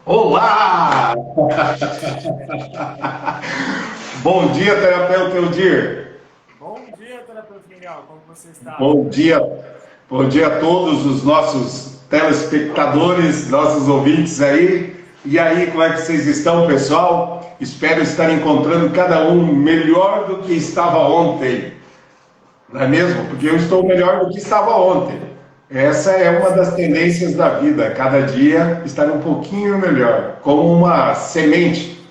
Olá! Bom dia, terapeuta Eudir. Bom dia, terapeuta Miguel. Como você está? Tudo Bom bem? dia, bom dia a todos os nossos telespectadores, nossos ouvintes aí. E aí, como é que vocês estão, pessoal? Espero estar encontrando cada um melhor do que estava ontem. Não é mesmo? Porque eu estou melhor do que estava ontem. Essa é uma Isso das aí. tendências da vida, cada dia estar um pouquinho melhor, como uma semente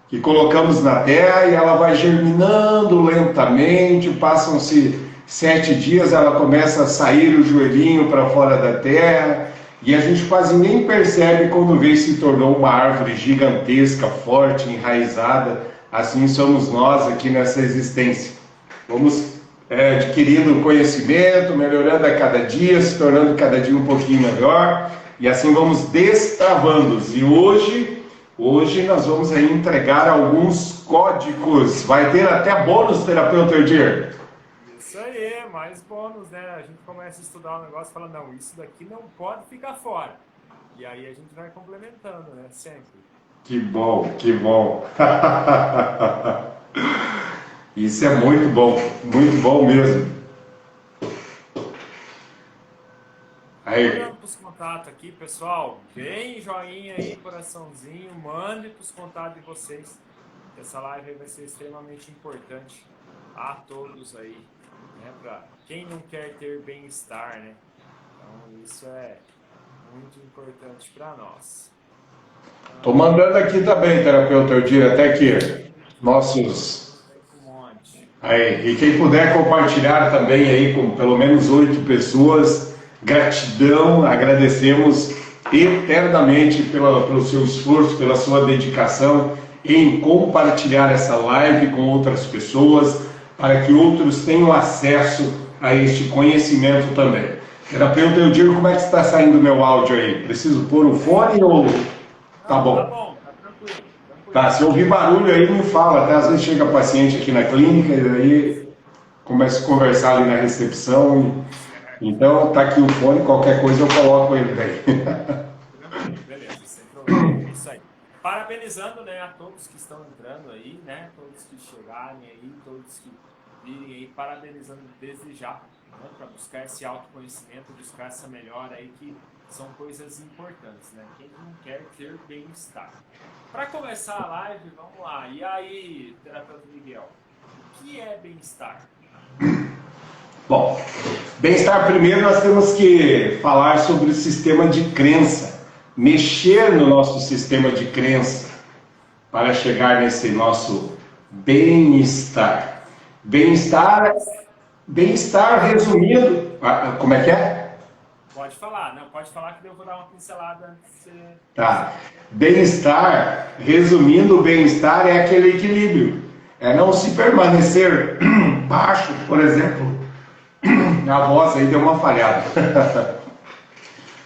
que colocamos na terra e ela vai germinando lentamente, passam-se 7 dias, ela começa a sair o joelhinho para fora da terra e a gente quase nem percebe quando vê se tornou uma árvore gigantesca, forte, enraizada. Assim somos nós aqui nessa existência. Vamos adquirindo conhecimento, melhorando a cada dia, se tornando cada dia um pouquinho melhor e assim vamos destravando-os. E hoje nós vamos aí entregar alguns códigos. Vai ter até bônus, terapeuta Edir. Isso aí, mais bônus, né? A gente começa a estudar o negócio e fala, não, isso daqui não pode ficar fora. E aí a gente vai complementando, né? Sempre. Que bom, que bom. Isso é muito bom mesmo. Tô Aí, olhando para os contatos aqui, pessoal. Deem joinha aí, coraçãozinho. Mande para os contatos de vocês. Essa live aí vai ser extremamente importante a todos aí, né? Para quem não quer ter bem-estar, né? Então, isso é muito importante para nós. tô mandando aqui também, terapeuta Edir, até aqui. Já Nossos. mandei com um monte. Aí, e quem puder compartilhar também aí com pelo menos 8 pessoas, gratidão, agradecemos eternamente pelo seu esforço, pela sua dedicação em compartilhar essa live com outras pessoas, para que outros tenham acesso a este conhecimento também. Terapeuta Eudir, como é que está saindo o meu áudio aí? Preciso pôr o fone ou tá Não, tá bom? bom, tá tranquilo, Tá, tranquilo. se ouvir barulho aí, me fala. Até às vezes chega paciente aqui na clínica e daí começo a conversar ali na recepção. Certo. Então, tá aqui o fone, qualquer coisa eu coloco ele daí. Tranquilo, beleza, sem problema. É isso aí. Parabenizando, né, a todos que estão entrando aí, né, todos que chegarem aí, todos que virem aí, parabenizando desde já, né, para buscar esse autoconhecimento, buscar essa melhora aí, que são coisas importantes, né? Quem não quer ter bem-estar. Para começar a live, vamos lá. E aí, terapeuta Miguel, o que é bem-estar? Bom, bem-estar primeiro nós temos que falar sobre o sistema de crença, mexer no nosso sistema de crença para chegar nesse nosso bem-estar. Bem-estar, bem-estar resumido, como é que é? Pode falar, não, pode falar que eu vou dar uma pincelada antes de você Tá. prosseguir. Bem-estar, resumindo, o bem-estar é aquele equilíbrio. É não se permanecer baixo, por exemplo. A voz aí deu uma falhada.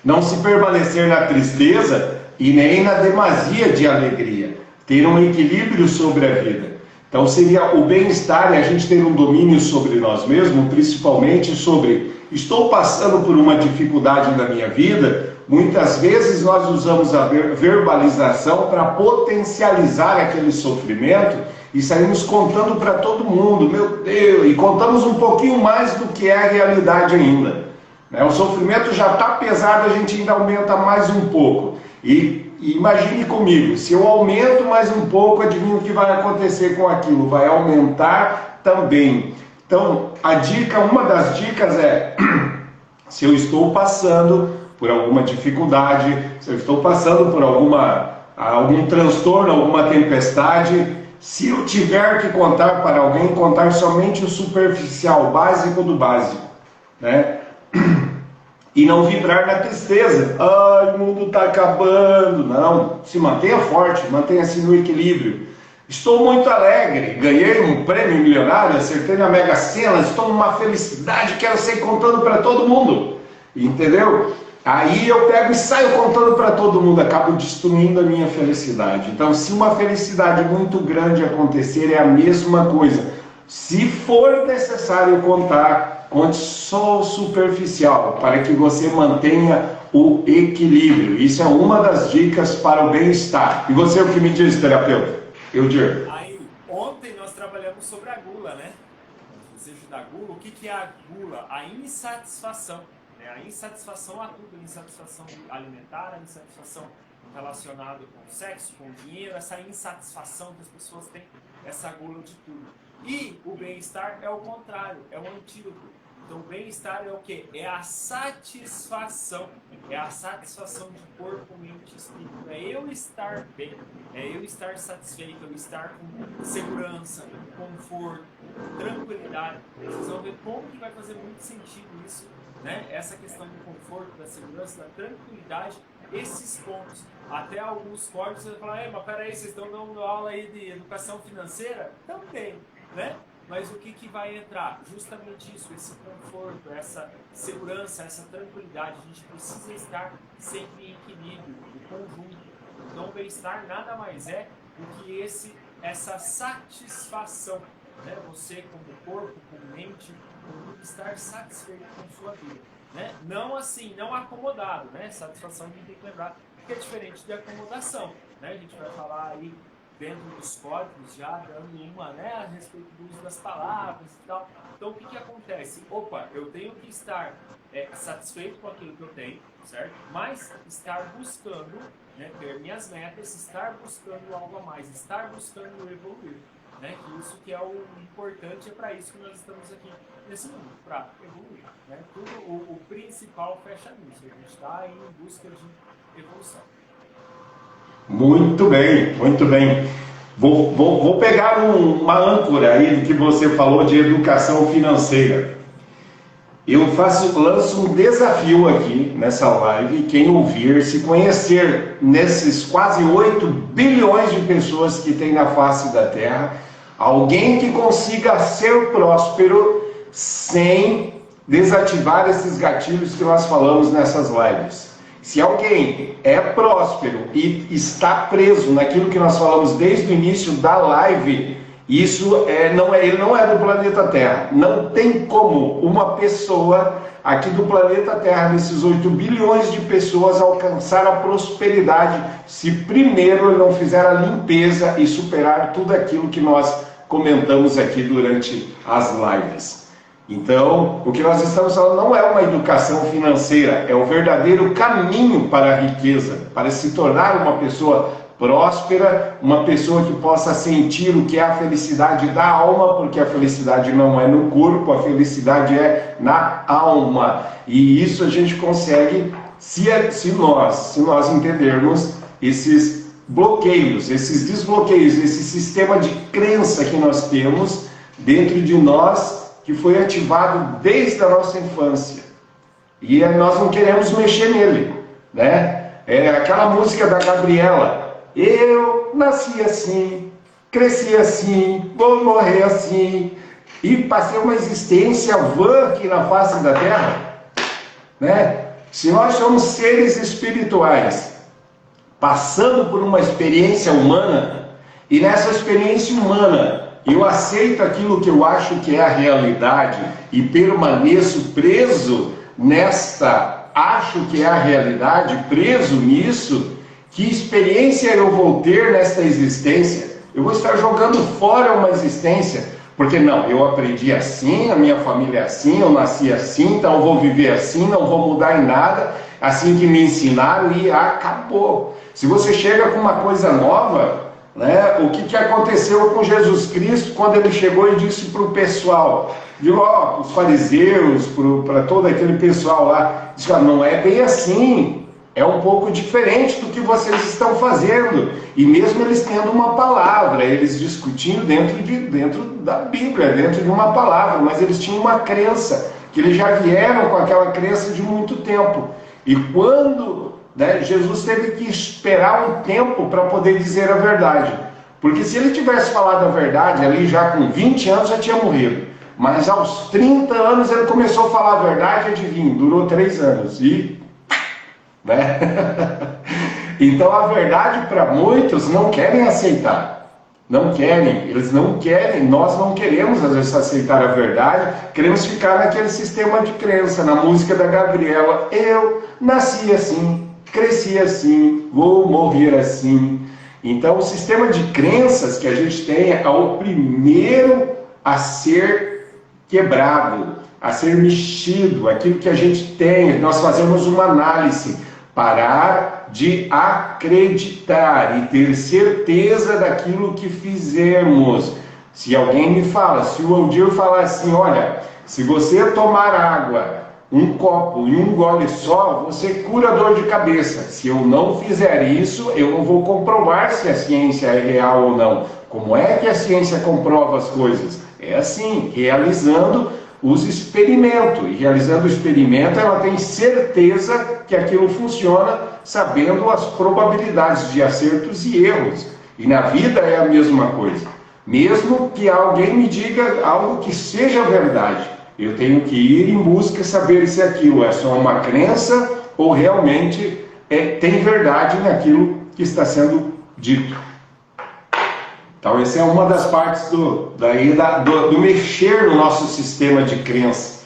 Não se permanecer na tristeza e nem na demasia de alegria. Ter um equilíbrio sobre a vida. Então seria o bem-estar e a gente ter um domínio sobre nós mesmos, principalmente sobre estou passando por uma dificuldade na minha vida. Muitas vezes nós usamos a verbalização para potencializar aquele sofrimento e saímos contando para todo mundo, meu Deus, e contamos um pouquinho mais do que é a realidade ainda. O sofrimento já está pesado, a gente ainda aumenta mais um pouco. E imagine comigo, se eu aumento mais um pouco, adivinha o que vai acontecer com aquilo? Vai aumentar também. Então, uma das dicas é, se eu estou passando por alguma dificuldade, se eu estou passando por algum transtorno, alguma tempestade, se eu tiver que contar para alguém, contar somente o superficial, o básico do básico, né? E não vibrar na tristeza. Ai, o mundo está acabando. Não, se mantenha forte, mantenha-se no equilíbrio. Estou muito alegre, ganhei um prêmio milionário, acertei na Mega Sena, estou numa felicidade, quero sair contando para todo mundo. Entendeu? Aí eu pego e saio contando para todo mundo, acabo destruindo a minha felicidade. Então, se uma felicidade muito grande acontecer, é a mesma coisa. Se for necessário contar, onde só o superficial, para que você mantenha o equilíbrio. Isso é uma das dicas para o bem-estar. E você, o que me diz, terapeuta? Aí, ontem nós trabalhamos sobre a gula, né? O desejo da gula. O que é a gula? A insatisfação. Né? A insatisfação a tudo. A insatisfação alimentar, a insatisfação relacionada com o sexo, com o dinheiro, essa insatisfação que as pessoas têm, essa gula de tudo. E o bem-estar é o contrário, é o antídoto. Então, o bem-estar é o quê? É a satisfação. É a satisfação de corpo, mente e espírito. É eu estar bem. É eu estar satisfeito. Eu estar com segurança, conforto, tranquilidade. Vocês vão ver como que vai fazer muito sentido isso, né? Essa questão do conforto, da segurança, da tranquilidade. Esses pontos. Até alguns cortes, você vai falar, mas peraí, vocês estão dando aula aí de educação financeira? Também, né? Mas o que vai entrar? Justamente isso, esse conforto, essa segurança, essa tranquilidade. A gente precisa estar sempre em equilíbrio, em conjunto. Então, o bem-estar nada mais é do que essa satisfação. Né? Você, como corpo, como mente, como estar satisfeito com sua vida. Né? Não assim, não acomodado. Né? Satisfação a gente tem que lembrar que é diferente de acomodação. Né? A gente vai falar aí dentro dos códigos, já dando uma, né, a respeito do uso das palavras e tal. Então, o que acontece? Opa, eu tenho que estar satisfeito com aquilo que eu tenho, certo? Mas estar buscando, né, ter minhas metas, estar buscando algo a mais, estar buscando evoluir. Né? Que isso que é o importante, é para isso que nós estamos aqui nesse mundo, para evoluir. Né? Tudo, o principal fecha nisso, a gente está em busca de evolução. Muito bem, muito bem. Vou pegar uma âncora aí do que você falou de educação financeira. Eu lanço um desafio aqui nessa live, quem ouvir, se conhecer nesses quase 8 bilhões de pessoas que tem na face da Terra, alguém que consiga ser próspero sem desativar esses gatilhos que nós falamos nessas lives. Se alguém é próspero e está preso naquilo que nós falamos desde o início da live, isso ele não é do planeta Terra. Não tem como uma pessoa aqui do planeta Terra, desses 8 bilhões de pessoas, alcançar a prosperidade se primeiro ele não fizer a limpeza e superar tudo aquilo que nós comentamos aqui durante as lives. Então, o que nós estamos falando não é uma educação financeira, é o verdadeiro caminho para a riqueza, para se tornar uma pessoa próspera, uma pessoa que possa sentir o que é a felicidade da alma, porque a felicidade não é no corpo, a felicidade é na alma. E isso a gente consegue se nós entendermos esses bloqueios, esses desbloqueios, esse sistema de crença que nós temos dentro de nós, que foi ativado desde a nossa infância. E nós não queremos mexer nele, né? É aquela música da Gabriela: eu nasci assim, cresci assim, vou morrer assim, e passei uma existência vã aqui na face da Terra, né? Se nós somos seres espirituais, passando por uma experiência humana, e nessa experiência humana eu aceito aquilo que eu acho que é a realidade e permaneço preso nesta, acho que é a realidade, preso nisso, que experiência eu vou ter nesta existência? Eu vou estar jogando fora uma existência, porque não, eu aprendi assim, a minha família é assim, eu nasci assim, então eu vou viver assim, não vou mudar em nada, assim que me ensinaram e acabou. Se você chega com uma coisa nova, né? O que aconteceu com Jesus Cristo quando ele chegou e disse para o pessoal, os fariseus, para todo aquele pessoal lá, disse, não é bem assim, é um pouco diferente do que vocês estão fazendo. E mesmo eles tendo uma palavra, eles discutindo dentro da Bíblia, dentro de uma palavra, mas eles tinham uma crença, que eles já vieram com aquela crença de muito tempo. E quando Jesus teve que esperar um tempo para poder dizer a verdade, porque se ele tivesse falado a verdade ali já com 20 anos já tinha morrido, mas aos 30 anos ele começou a falar a verdade, adivinha, durou 3 anos né? Então a verdade para muitos não querem aceitar, Não querem, eles não querem, nós não queremos às vezes aceitar a verdade, queremos ficar naquele sistema de crença, na música da Gabriela, eu nasci assim, cresci assim, vou morrer assim. Então o sistema de crenças que a gente tem é o primeiro a ser quebrado, a ser mexido, aquilo que a gente tem, nós fazemos uma análise, parar de acreditar e ter certeza daquilo que fizemos. Se alguém me fala, se o Waldir falar assim, olha, se você tomar água, um copo e um gole só, você cura a dor de cabeça. Se eu não fizer isso, eu não vou comprovar se a ciência é real ou não. Como é que a ciência comprova as coisas? É assim, realizando os experimentos. E realizando o experimento, ela tem certeza que aquilo funciona, sabendo as probabilidades de acertos e erros. E na vida é a mesma coisa. Mesmo que alguém me diga algo que seja verdade, eu tenho que ir em busca, saber se aquilo é só uma crença ou realmente tem verdade naquilo que está sendo dito. Então, essa é uma das partes do mexer no nosso sistema de crença,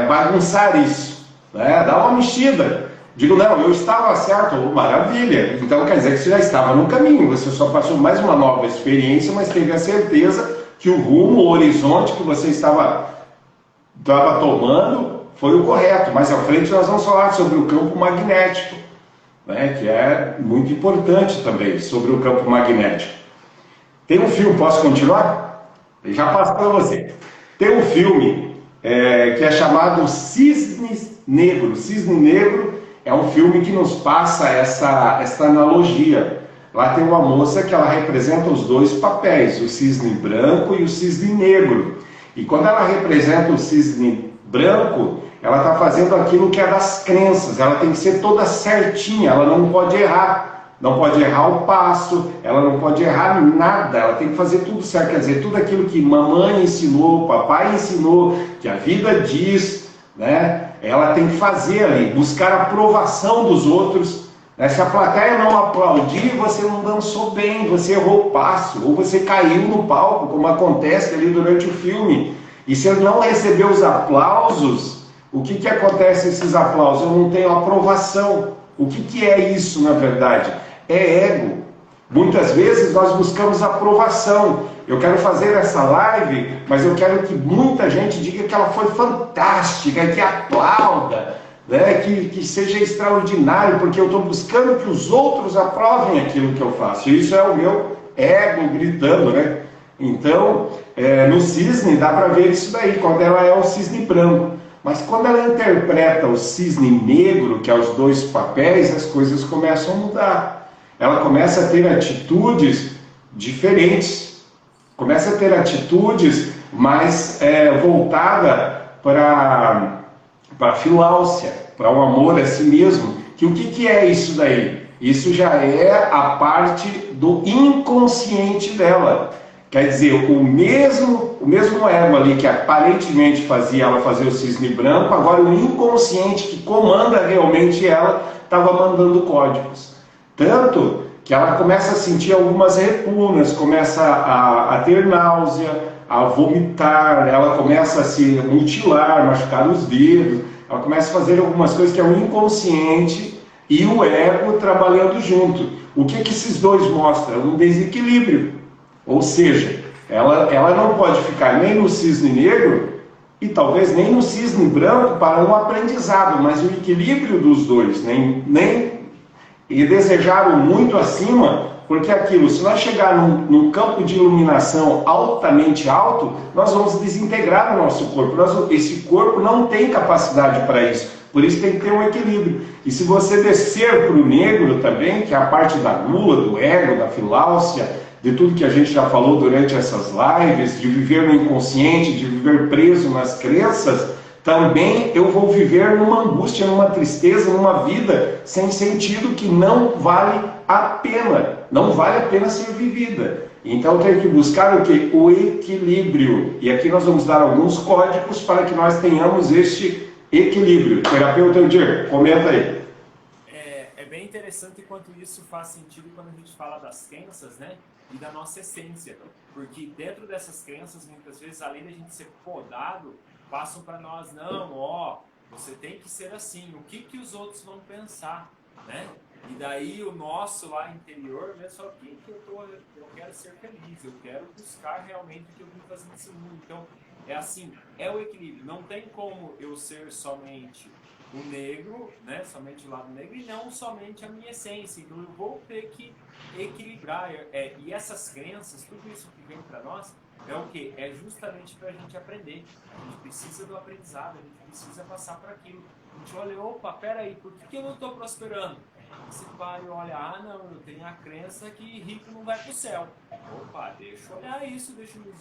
bagunçar isso, dar uma mexida. Digo, não, eu estava certo, maravilha. Então, quer dizer que você já estava no caminho, você só passou mais uma nova experiência, mas teve a certeza que o rumo, o horizonte que você estava tomando foi o correto. Mais à frente nós vamos falar sobre o campo magnético, que é muito importante também, sobre o campo magnético. Tem um filme, posso continuar? Eu já passo para você. Tem um filme que é chamado Cisne Negro. Cisne Negro é um filme que nos passa essa analogia. Lá tem uma moça que ela representa os dois papéis, o cisne branco e o cisne negro. E quando ela representa o cisne branco, ela está fazendo aquilo que é das crenças, ela tem que ser toda certinha, ela não pode errar. Não pode errar o passo, ela não pode errar nada, ela tem que fazer tudo certo, quer dizer, tudo aquilo que mamãe ensinou, papai ensinou, que a vida diz, ela tem que fazer ali, buscar a aprovação dos outros. Se a plateia não aplaudir, você não dançou bem, você errou o passo, ou você caiu no palco, como acontece ali durante o filme. E se eu não receber os aplausos, o que acontece esses aplausos? Eu não tenho aprovação. O que é isso, na verdade? É ego. Muitas vezes nós buscamos aprovação. Eu quero fazer essa live, mas eu quero que muita gente diga que ela foi fantástica, que aplauda, que seja extraordinário, porque eu estou buscando que os outros aprovem aquilo que eu faço. E isso é o meu ego gritando, Então, no cisne dá para ver isso daí, quando ela é o cisne branco. Mas quando ela interpreta o cisne negro, que é os dois papéis, as coisas começam a mudar. Ela começa a ter atitudes diferentes, começa a ter atitudes mais voltada para a filáusia, para o amor a si mesmo. Que o que é isso daí? Isso já é a parte do inconsciente dela. Quer dizer, o mesmo ego ali que aparentemente fazia ela fazer o cisne branco, agora o inconsciente que comanda realmente ela estava mandando códigos. Tanto que ela começa a sentir algumas repugnas, começa a ter náusea, a vomitar, ela começa a se mutilar, machucar os dedos, ela começa a fazer algumas coisas que é o inconsciente e o ego trabalhando junto. O que esses dois mostram? Um desequilíbrio. Ou seja, ela não pode ficar nem no cisne negro e talvez nem no cisne branco para um aprendizado, mas o equilíbrio dos dois, e desejaram muito acima, porque aquilo, se nós chegar num campo de iluminação altamente alto, nós vamos desintegrar o nosso corpo. Esse corpo não tem capacidade para isso, por isso tem que ter um equilíbrio. E se você descer para o negro também, que é a parte da gula, do ego, da filáusia, de tudo que a gente já falou durante essas lives, de viver no inconsciente, de viver preso nas crenças, também eu vou viver numa angústia, numa tristeza, numa vida sem sentido que não vale a pena ser vivida. Então eu tenho que buscar o quê? O equilíbrio. E aqui nós vamos dar alguns códigos para que nós tenhamos este equilíbrio. Terapeuta Waldir, comenta aí. É bem interessante interessante quanto isso faz sentido quando a gente fala das crenças, né? E da nossa essência. Porque dentro dessas crenças, muitas vezes, além da gente ser podado, passam para nós, não, ó, você tem que ser assim, o que os outros vão pensar, né? E daí o nosso lá interior mesmo fala, eu quero ser feliz, eu quero buscar realmente o que eu vim fazer nesse mundo. Então, é assim, é o equilíbrio. Não tem como eu ser somente o negro, né? Somente o lado negro e não somente a minha essência. Então, eu vou ter que equilibrar. E essas crenças, tudo isso que vem para nós, é o quê? É justamente para a gente aprender. A gente precisa do aprendizado, a gente precisa passar por aquilo. A gente olha, opa, peraí, por que eu não estou prosperando? Esse pai olha, não, eu tenho a crença que rico não vai para o céu. Opa, deixa eu olhar isso, deixa eu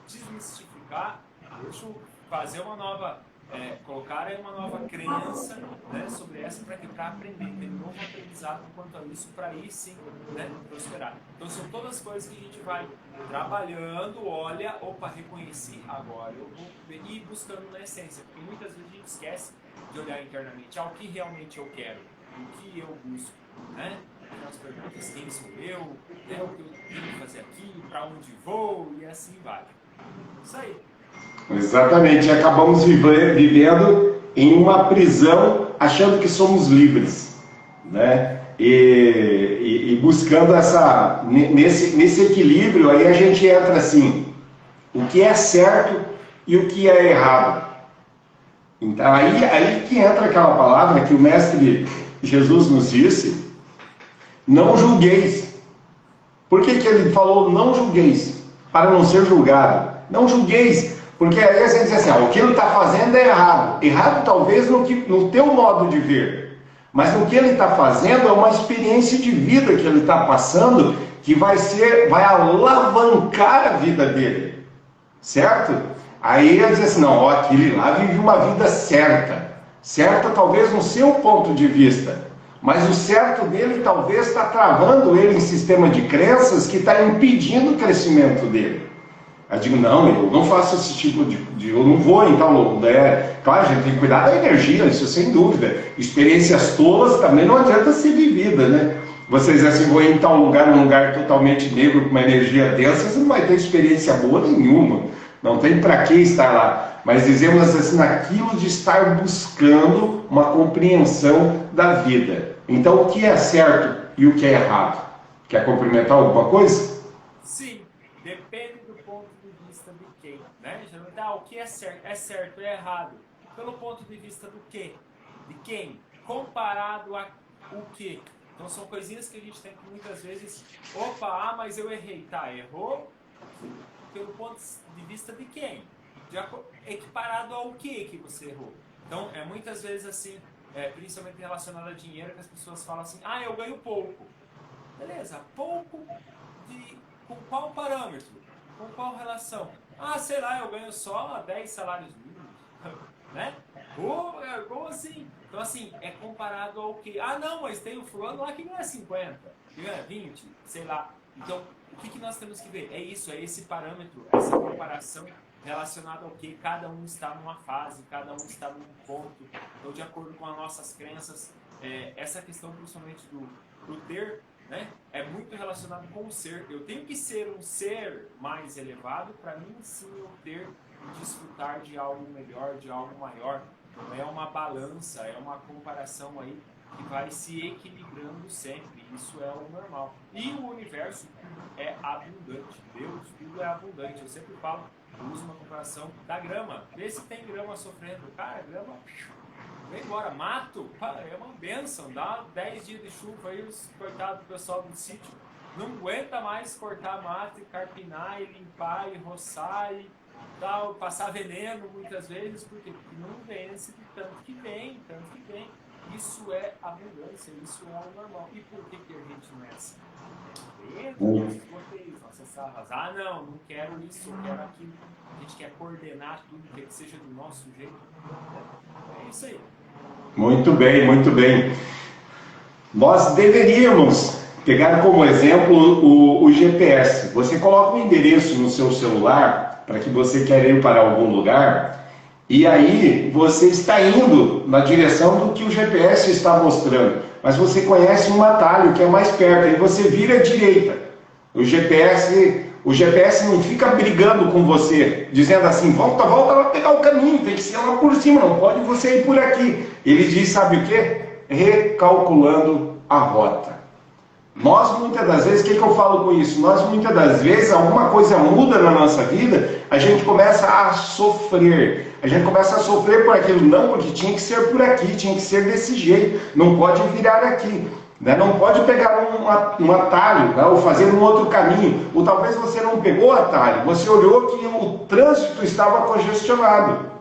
desmistificar, deixa eu fazer uma nova, colocar aí uma nova crença, né, sobre essa para aprender, ter um novo aprendizado quanto a isso, para aí sim, né, prosperar. Então são todas coisas que a gente vai trabalhando, olha, opa, reconheci, agora eu vou ir buscando na essência, porque muitas vezes a gente esquece de olhar internamente, o que realmente eu quero, o que eu busco, né? As perguntas, quem sou eu, né, o que eu tenho que fazer aqui, para onde vou, e assim vai. Isso aí. Exatamente, acabamos vivendo em uma prisão achando que somos livres, né? E buscando nesse equilíbrio, aí a gente entra assim, o que é certo e o que é errado. Então aí que entra aquela palavra que o Mestre Jesus nos disse, não julgueis. Por que ele falou não julgueis? Para não ser julgado. Não julgueis, porque aí a gente diz assim, o que ele está fazendo é errado. Errado talvez no teu modo de ver, mas no que ele está fazendo é uma experiência de vida que ele está passando, que vai alavancar a vida dele, certo? Aí ele diz assim, não, aquele lá vive uma vida certa talvez no seu ponto de vista, mas o certo dele talvez está travando ele em sistema de crenças que está impedindo o crescimento dele. Eu digo, não, eu não faço esse tipo eu não vou em tal lugar. Claro, a gente tem que cuidar da energia, isso sem dúvida. Experiências tolas também não adianta ser vivida, né? Vocês assim, vão em tal lugar, num lugar totalmente negro, com uma energia densa, você não vai ter experiência boa nenhuma. Não tem para que estar lá. Mas dizemos assim, naquilo de estar buscando uma compreensão da vida. Então, o que é certo e o que é errado? Quer complementar alguma coisa? Sim, depende do ponto de vista de quem, né? O que é certo, é errado. Pelo ponto de vista do quê? De quem? Comparado a o quê? Então, são coisinhas que a gente tem que muitas vezes, mas eu errei. Tá, errou? Pelo ponto de vista de quem? Equiparado ao que você errou. Então, muitas vezes assim, principalmente relacionado a dinheiro, que as pessoas falam assim, eu ganho pouco. Beleza, pouco com qual parâmetro? Com qual relação? Sei lá, eu ganho só 10 salários mínimos, né? Ou assim. Então, assim, é comparado ao quê? Não, mas tem o fulano lá que ganha 50, que ganha 20, sei lá. Então, o que nós temos que ver? É isso, é esse parâmetro, essa comparação relacionada ao que cada um está numa fase, cada um está num ponto. Então, de acordo com as nossas crenças, essa questão principalmente do ter, né, é muito relacionado com o ser. Eu tenho que ser um ser mais elevado para mim sim eu ter e desfrutar de algo melhor, de algo maior. Então, é uma balança, é uma comparação aí que vai se equilibrando sempre. Isso é o normal. E o universo é abundante. Deus, tudo é abundante. Eu sempre falo, eu uso uma comparação da grama. Vê se tem grama sofrendo. Cara, grama, vem embora. Mato, é uma bênção. Dá 10 dias de chuva aí, os coitados do pessoal do sítio não aguenta mais cortar mato e carpinar e limpar e roçar e tal, passar veneno muitas vezes, porque não vence de tanto que vem. Isso é abundância, isso é o normal. E por que a gente não é assim? Nossas sarras. Não quero isso, eu quero aquilo. A gente quer coordenar tudo, quer que seja do nosso jeito. É isso aí. Muito bem, muito bem. Nós deveríamos pegar como exemplo o GPS. Você coloca um endereço no seu celular para que você quer ir para algum lugar. E aí você está indo na direção do que o GPS está mostrando. mas você conhece um atalho que é mais perto, aí você vira à direita. O GPS não fica brigando com você, dizendo assim, volta, vai pegar o caminho, tem que ser lá por cima, não pode você ir por aqui. Ele diz, sabe o quê? Recalculando a rota. Nós, muitas das vezes, o que eu falo com isso? Nós, muitas das vezes, alguma coisa muda na nossa vida, a gente começa a sofrer. A gente começa a sofrer por aquilo. Não, porque tinha que ser por aqui, tinha que ser desse jeito. Não pode virar aqui. Né? Não pode pegar um atalho, né? Ou fazer um outro caminho. Ou talvez você não pegou o atalho. Você olhou que o trânsito estava congestionado.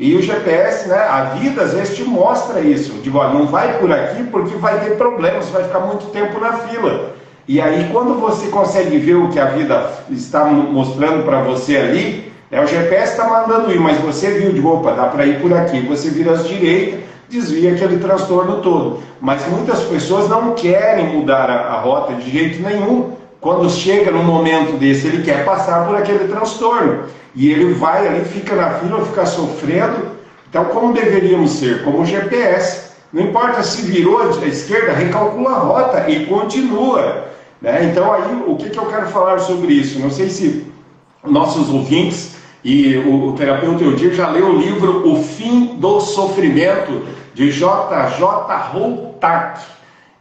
E o GPS, né, a vida às vezes te mostra isso, de olha, não vai por aqui porque vai ter problemas, você vai ficar muito tempo na fila. E aí quando você consegue ver o que a vida está mostrando para você ali, o GPS está mandando ir, mas você viu, de opa, dá para ir por aqui, você vira à direita, desvia aquele transtorno todo. Mas muitas pessoas não querem mudar a rota de jeito nenhum. Quando chega num momento desse, ele quer passar por aquele transtorno. E ele vai ali, fica na fila, fica sofrendo. Então, como deveríamos ser? Como o GPS. Não importa se virou à esquerda, recalcula a rota e continua. Né? Então, aí, o que eu quero falar sobre isso? Não sei se nossos ouvintes e o terapeuta Eudir já leu o livro O Fim do Sofrimento, de J.J. Routak.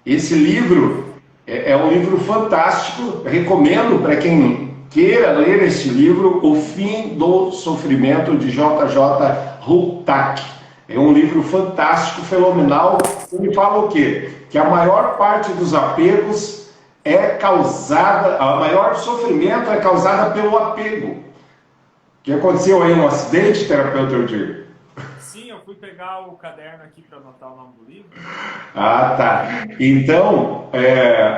Esse livro é um livro fantástico, recomendo para quem queira ler este livro, O Fim do Sofrimento, de J.J. Routak. É um livro fantástico, fenomenal. Ele fala o quê? Que a maior parte dos apegos é causada, a maior sofrimento é causada pelo apego. O que aconteceu aí, um acidente, terapeuta Eudir? Sim, eu fui pegar o caderno aqui para anotar o nome do livro. Ah, tá. Então,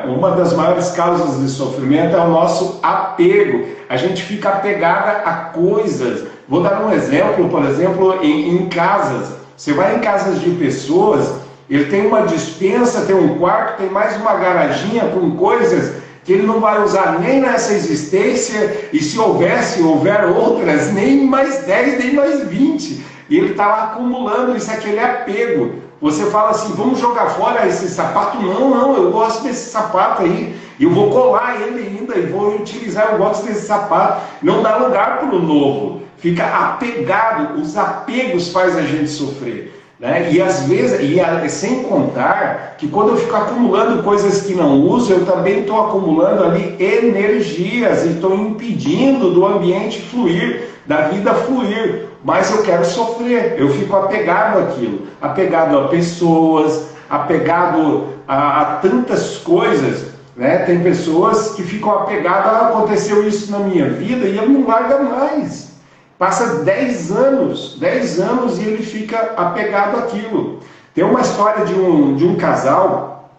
uma das maiores causas de sofrimento é o nosso apego. A gente fica apegada a coisas. Vou dar um exemplo, por exemplo, em casas. Você vai em casas de pessoas, ele tem uma despensa, tem um quarto, tem mais uma garaginha com coisas que ele não vai usar nem nessa existência, e se houver outras, nem mais 10, nem mais 20. E ele está lá acumulando isso, aquele apego. Você fala assim, vamos jogar fora esse sapato? Não, eu gosto desse sapato aí. Eu vou colar ele ainda e vou utilizar, eu gosto desse sapato. Não dá lugar para o novo. Fica apegado, os apegos faz a gente sofrer. Né? E às vezes, sem contar que quando eu fico acumulando coisas que não uso, eu também estou acumulando ali energias e estou impedindo do ambiente fluir, da vida fluir. Mas eu quero sofrer, eu fico apegado àquilo, apegado a pessoas, apegado a tantas coisas, né? Tem pessoas que ficam apegadas, aconteceu isso na minha vida e ele não larga mais. Passa 10 anos e ele fica apegado àquilo. Tem uma história de um casal,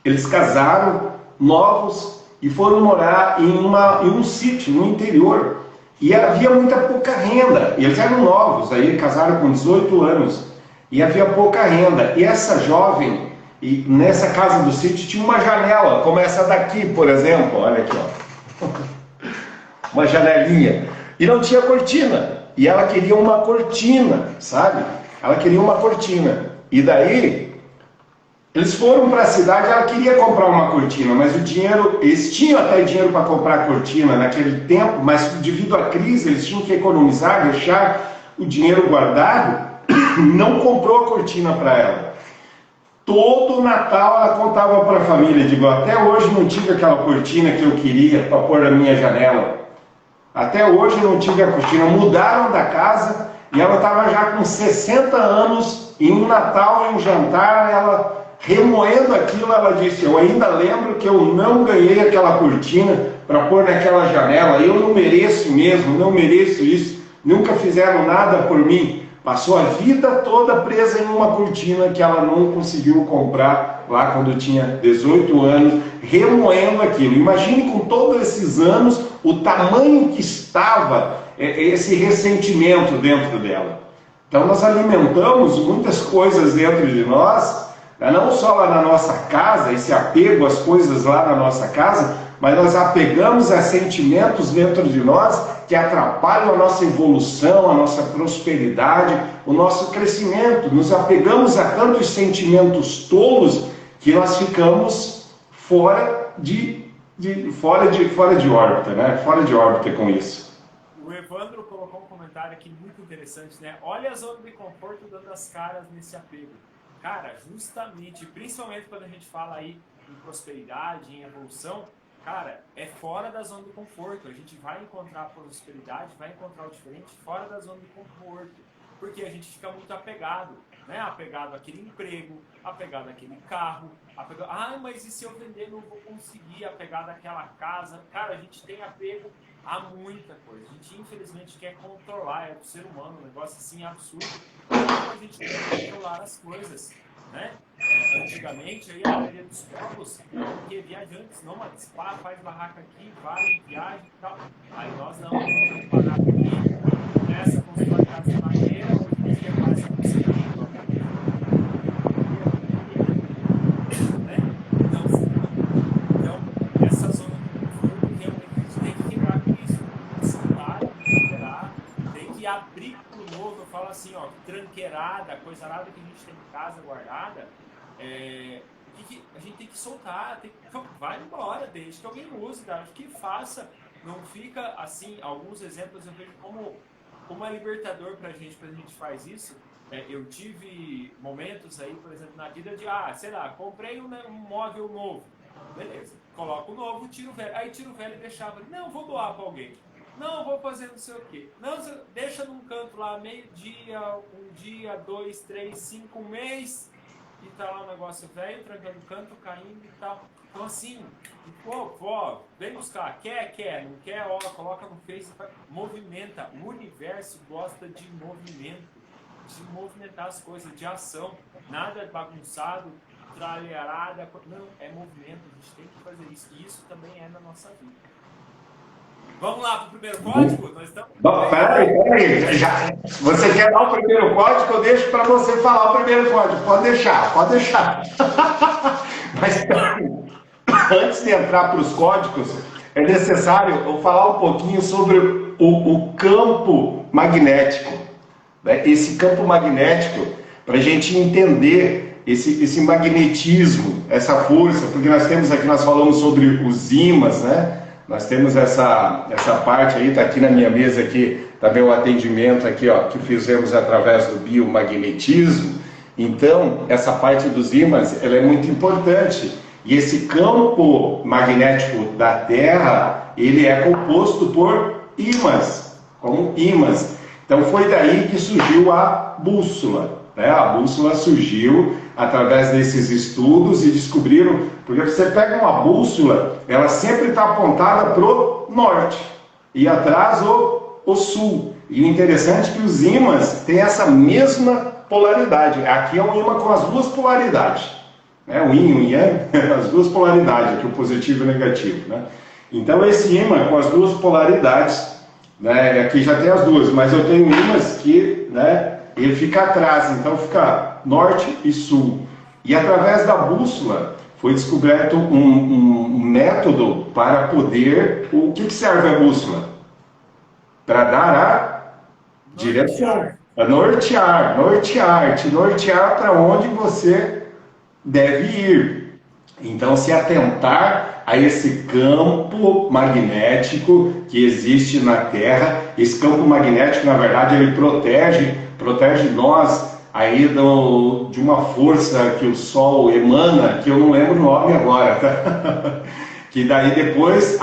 eles casaram novos e foram morar em um sítio no interior. E havia muita pouca renda, e eles eram novos, aí casaram com 18 anos, e havia pouca renda. E essa jovem, nessa casa do sítio, tinha uma janela, como essa daqui, por exemplo, olha aqui, ó. Uma janelinha, e não tinha cortina, e ela queria uma cortina, sabe? Ela queria uma cortina, e daí eles foram para a cidade, ela queria comprar uma cortina, mas o dinheiro, eles tinham até dinheiro para comprar a cortina naquele tempo, mas devido à crise eles tinham que economizar, deixar o dinheiro guardado, não comprou a cortina para ela. Todo Natal ela contava para a família, digo, até hoje não tive aquela cortina que eu queria para pôr na minha janela. Até hoje não tive a cortina, mudaram da casa e ela estava já com 60 anos, em um Natal, em um jantar, ela remoendo aquilo, ela disse, eu ainda lembro que eu não ganhei aquela cortina para pôr naquela janela, eu não mereço mesmo, não mereço isso, nunca fizeram nada por mim. Passou a vida toda presa em uma cortina que ela não conseguiu comprar lá quando tinha 18 anos, remoendo aquilo. Imagine com todos esses anos o tamanho que estava esse ressentimento dentro dela. Então nós alimentamos muitas coisas dentro de nós, não só lá na nossa casa, esse apego às coisas lá na nossa casa, mas nós apegamos a sentimentos dentro de nós que atrapalham a nossa evolução, a nossa prosperidade, o nosso crescimento. Nos apegamos a tantos sentimentos tolos que nós ficamos fora de órbita, né? Fora de órbita com isso. O Evandro colocou um comentário aqui muito interessante, né? Olha a zona de conforto dando as caras nesse apego. Cara, justamente, principalmente quando a gente fala aí em prosperidade, em evolução, cara, é fora da zona de conforto. A gente vai encontrar a prosperidade, vai encontrar o diferente fora da zona de conforto. Porque a gente fica muito apegado, né? Apegado àquele emprego, apegado àquele carro, apegado... Ah, mas e se eu vender não vou conseguir, apegado àquela casa? Cara, a gente tem apego a muita coisa. A gente, infelizmente, quer controlar, é do ser humano, um negócio assim absurdo. A gente quer controlar as coisas, né? Antigamente, aí, a maioria dos povos, porque viajantes, nômades, faz barraca aqui, vai, viaja e tal. Aí nós não, vamos parar aqui, começa a construir casa de madeira, hoje em dia faz a construção, né? Então, essa zona de conforto, realmente, a gente tem que quebrar com isso, soltar, liberar, tem que abrir pro novo. Eu falo assim, ó, tranqueirada, coisa nada que a gente tem em casa guardada, a gente tem que soltar, vai embora, deixa que alguém use, tá? Que faça, não fica assim. Alguns exemplos eu vejo como é libertador pra gente quando a gente faz isso. Eu tive momentos aí, por exemplo, na vida de, sei lá, comprei um móvel novo, beleza, coloco o novo, tiro o velho, aí tiro o velho e deixava, não, vou doar pra alguém. Não, vou fazer não sei o quê. Não, deixa num canto lá, meio-dia, um dia, 2, 3, 5, um mês, e tá lá o negócio velho, trancando o canto, caindo e tal. Então assim, pô, vem buscar, quer, não quer, ó, coloca no Face, movimenta. O universo gosta de movimento, de movimentar as coisas, de ação. Nada bagunçado, tralharada, não, é movimento, a gente tem que fazer isso. E isso também é na nossa vida. Vamos lá para o primeiro código? Nós estamos... Peraí. Você quer dar o primeiro código? Eu deixo para você falar o primeiro código. Pode deixar. Mas antes de entrar para os códigos, é necessário eu falar um pouquinho sobre o campo magnético. Né? Esse campo magnético, para a gente entender esse magnetismo, essa força, porque nós falamos sobre os ímãs, né? Nós temos essa parte aí, está aqui na minha mesa aqui, também o atendimento aqui, ó, que fizemos através do biomagnetismo. Então, essa parte dos ímãs, ela é muito importante. E esse campo magnético da Terra, ele é composto por ímãs, como ímãs. Então, foi daí que surgiu a bússola, né? A bússola surgiu através desses estudos e descobriram, porque você pega uma bússola, ela sempre está apontada para o norte e atrás o sul. E o interessante é que os ímãs têm essa mesma polaridade. Aqui é um ímã com as duas polaridades, né? O yin e o yang, as duas polaridades, aqui o positivo e o negativo, né? Então esse ímã com as duas polaridades, né? Aqui já tem as duas, mas eu tenho ímãs que, né, ele fica atrás, então fica norte e sul. E através da bússola foi descoberto um método para poder... O que serve a bússola? Para dar a direção. A nortear, te nortear para onde você deve ir. Então, se atentar a esse campo magnético que existe na Terra, esse campo magnético, na verdade, ele protege nós aí de uma força que o Sol emana, que eu não lembro o nome agora, tá? Que daí depois,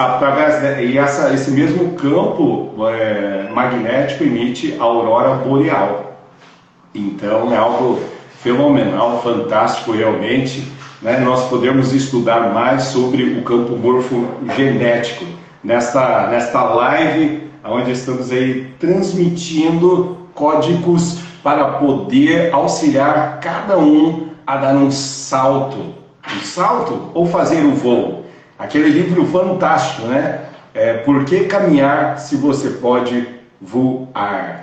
esse mesmo campo magnético emite a aurora boreal. Então é algo fenomenal, fantástico realmente, né? Nós podemos estudar mais sobre o campo morfogenético nesta live, onde estamos aí transmitindo códigos para poder auxiliar cada um a dar um salto ou fazer um voo. Aquele livro fantástico, né? Por que caminhar se você pode voar?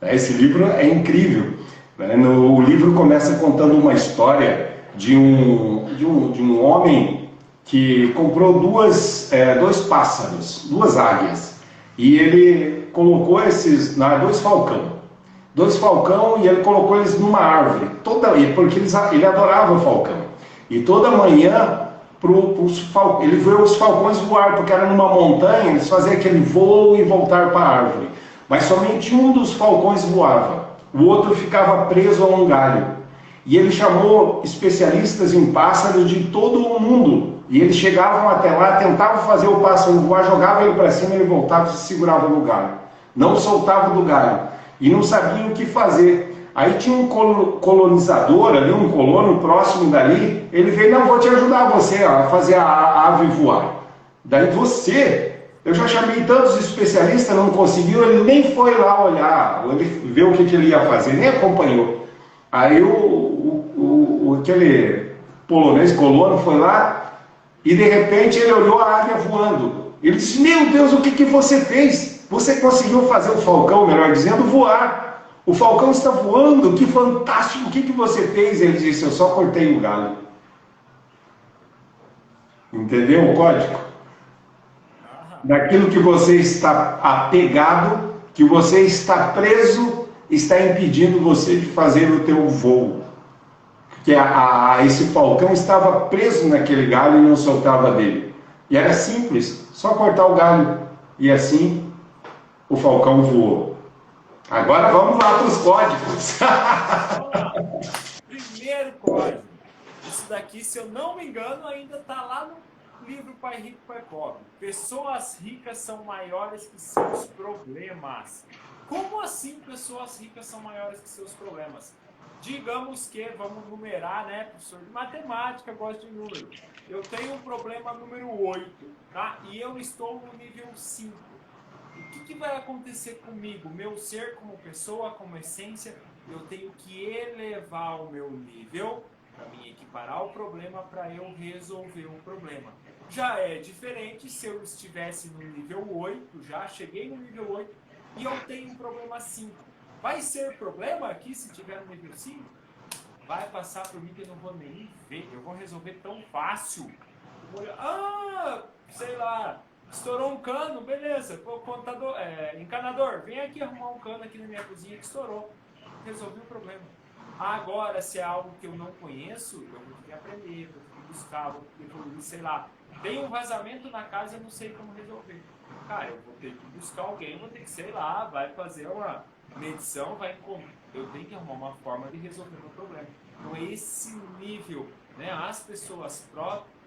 Esse livro é incrível. O livro começa contando uma história de um homem que comprou dois pássaros, duas águias, e ele colocou dois falcão, e ele colocou eles numa árvore, porque ele adorava o falcão. E toda manhã ele vê os falcões voar, porque era numa montanha, eles faziam aquele voo e voltar para a árvore. Mas somente um dos falcões voava, o outro ficava preso a um galho. E ele chamou especialistas em pássaros de todo o mundo. E eles chegavam até lá, tentavam fazer o pássaro voar, jogavam ele para cima, ele voltava e se segurava no galho. Não soltava do galho. E não sabiam o que fazer. Aí tinha um colonizador ali, um colono próximo dali, ele veio, não, vou te ajudar você a fazer a ave voar. Daí eu já chamei tantos especialistas, não conseguiu, ele nem foi lá olhar, ele ver o que ele ia fazer, nem acompanhou. Aí aquele polonês colono foi lá e de repente ele olhou a águia voando. Ele disse, meu Deus, o que você fez? Você conseguiu fazer o falcão, melhor dizendo, voar. O falcão está voando, que fantástico, o que você fez? Ele disse, eu só cortei o galho. Entendeu o código? Naquilo que você está apegado, que você está preso, está impedindo você de fazer o teu voo. Porque esse falcão estava preso naquele galho e não soltava dele. E era simples, só cortar o galho. E assim, o falcão voou. Agora vamos lá para os códigos. Vamos lá. Primeiro código. Isso daqui, se eu não me engano, ainda está lá no livro Pai Rico, Pai Pobre. Pessoas ricas são maiores que seus problemas. Como assim pessoas ricas são maiores que seus problemas? Digamos que, vamos numerar, né? Professor de matemática, gosto de número. Eu tenho um problema número 8, tá? E eu estou no nível 5. O que vai acontecer comigo? Meu ser como pessoa, como essência, eu tenho que elevar o meu nível para me equiparar ao problema, para eu resolver o problema. Já é diferente se eu estivesse no nível 8, já cheguei no nível 8 e eu tenho um problema 5. Vai ser problema aqui se tiver no nível 5? Vai passar por mim que eu não vou nem ver, eu vou resolver tão fácil. Sei lá... Estourou um cano, beleza. Pô, contador, encanador, vem aqui arrumar um cano aqui na minha cozinha que estourou. Resolvi o problema. Agora, se é algo que eu não conheço, eu vou ter que aprender, vou ter que buscar, vou ter que evoluir, sei lá. Tem um vazamento na casa e eu não sei como resolver. Cara, eu vou ter que buscar alguém, vou ter que, sei lá, vai fazer uma medição, eu tenho que arrumar uma forma de resolver o meu problema. Então, esse nível, né, as pessoas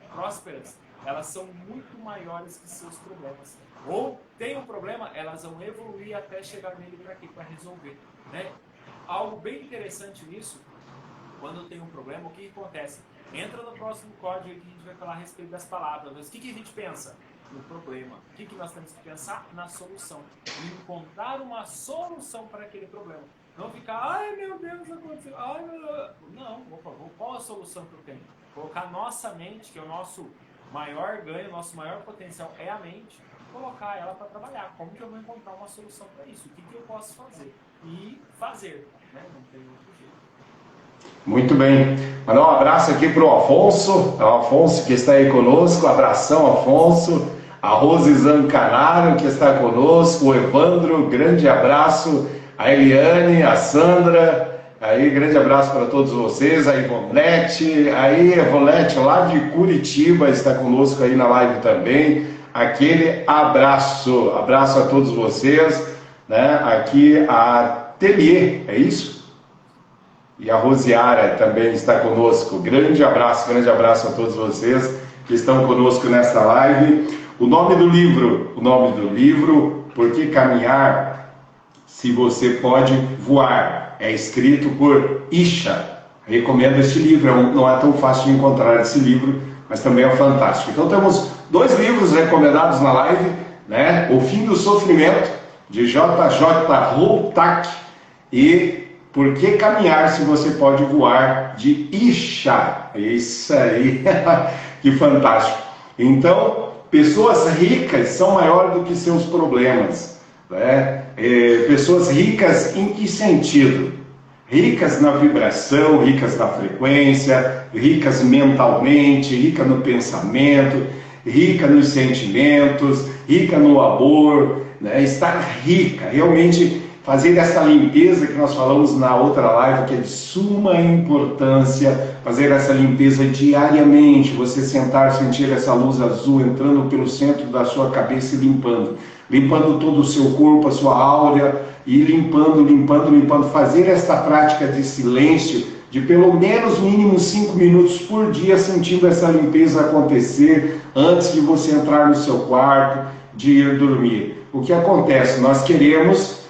prósperas, elas são muito maiores que seus problemas. Ou tem um problema, elas vão evoluir até chegar nele para quê? Para resolver. Né? Algo bem interessante nisso, quando tem um problema, o que acontece? Entra no próximo código que a gente vai falar a respeito das palavras. Mas o que a gente pensa? No problema. O que nós temos que pensar? Na solução. Encontrar uma solução para aquele problema. Não ficar, ai meu Deus, aconteceu. Ai, meu Deus. Não, qual a solução que eu tenho? Colocar nossa mente, que é o nosso maior ganho, nosso maior potencial é a mente, colocar ela para trabalhar. Como que eu vou encontrar uma solução para isso? O que eu posso fazer? E fazer, né? Não tem outro jeito. Muito bem. Mandar um abraço aqui para o Afonso que está aí conosco. Abração, Afonso. A Rose Zancanaro que está conosco. O Evandro, grande abraço. A Eliane, a Sandra. Aí, grande abraço para todos vocês, a Ivonete, lá de Curitiba está conosco aí na live também, aquele abraço a todos vocês, né? Aqui a Telier, é isso? E a Rosiara também está conosco, grande abraço a todos vocês que estão conosco nesta live. O nome do livro, Por que Caminhar Se Você Pode Voar? É escrito por Isha. Recomendo este livro, não é tão fácil de encontrar esse livro, mas também é fantástico. Então temos 2 livros recomendados na live, né? O Fim do Sofrimento, de J.J. Routak, e Por que Caminhar Se Você Pode Voar, de Isha. Isso aí, que fantástico. Então, pessoas ricas são maiores do que seus problemas, né? Pessoas ricas em que sentido? Ricas na vibração, ricas na frequência, ricas mentalmente, rica no pensamento, rica nos sentimentos, rica no amor, né? Estar rica, realmente fazer essa limpeza que nós falamos na outra live, que é de suma importância, fazer essa limpeza diariamente, você sentar, sentir essa luz azul entrando pelo centro da sua cabeça e limpando todo o seu corpo, a sua áurea, e limpando, fazer esta prática de silêncio, de pelo menos mínimo 5 minutos por dia, sentindo essa limpeza acontecer antes de você entrar no seu quarto, de ir dormir. O que acontece? Nós queremos,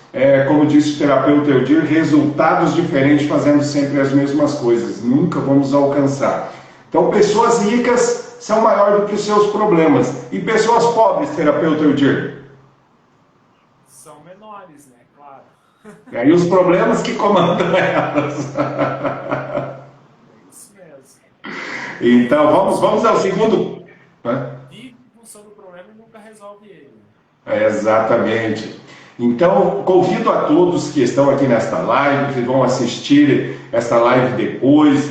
como disse o terapeuta Eudir, resultados diferentes fazendo sempre as mesmas coisas. Nunca vamos alcançar. Então, pessoas ricas são maiores do que os seus problemas. E pessoas pobres, terapeuta Eudir? São menores, né? Claro. E aí os problemas que comandam elas. É isso mesmo. Então, vamos ao segundo... Vive em função do problema e nunca resolve ele. Exatamente. Então, convido a todos que estão aqui nesta live, que vão assistir esta live depois,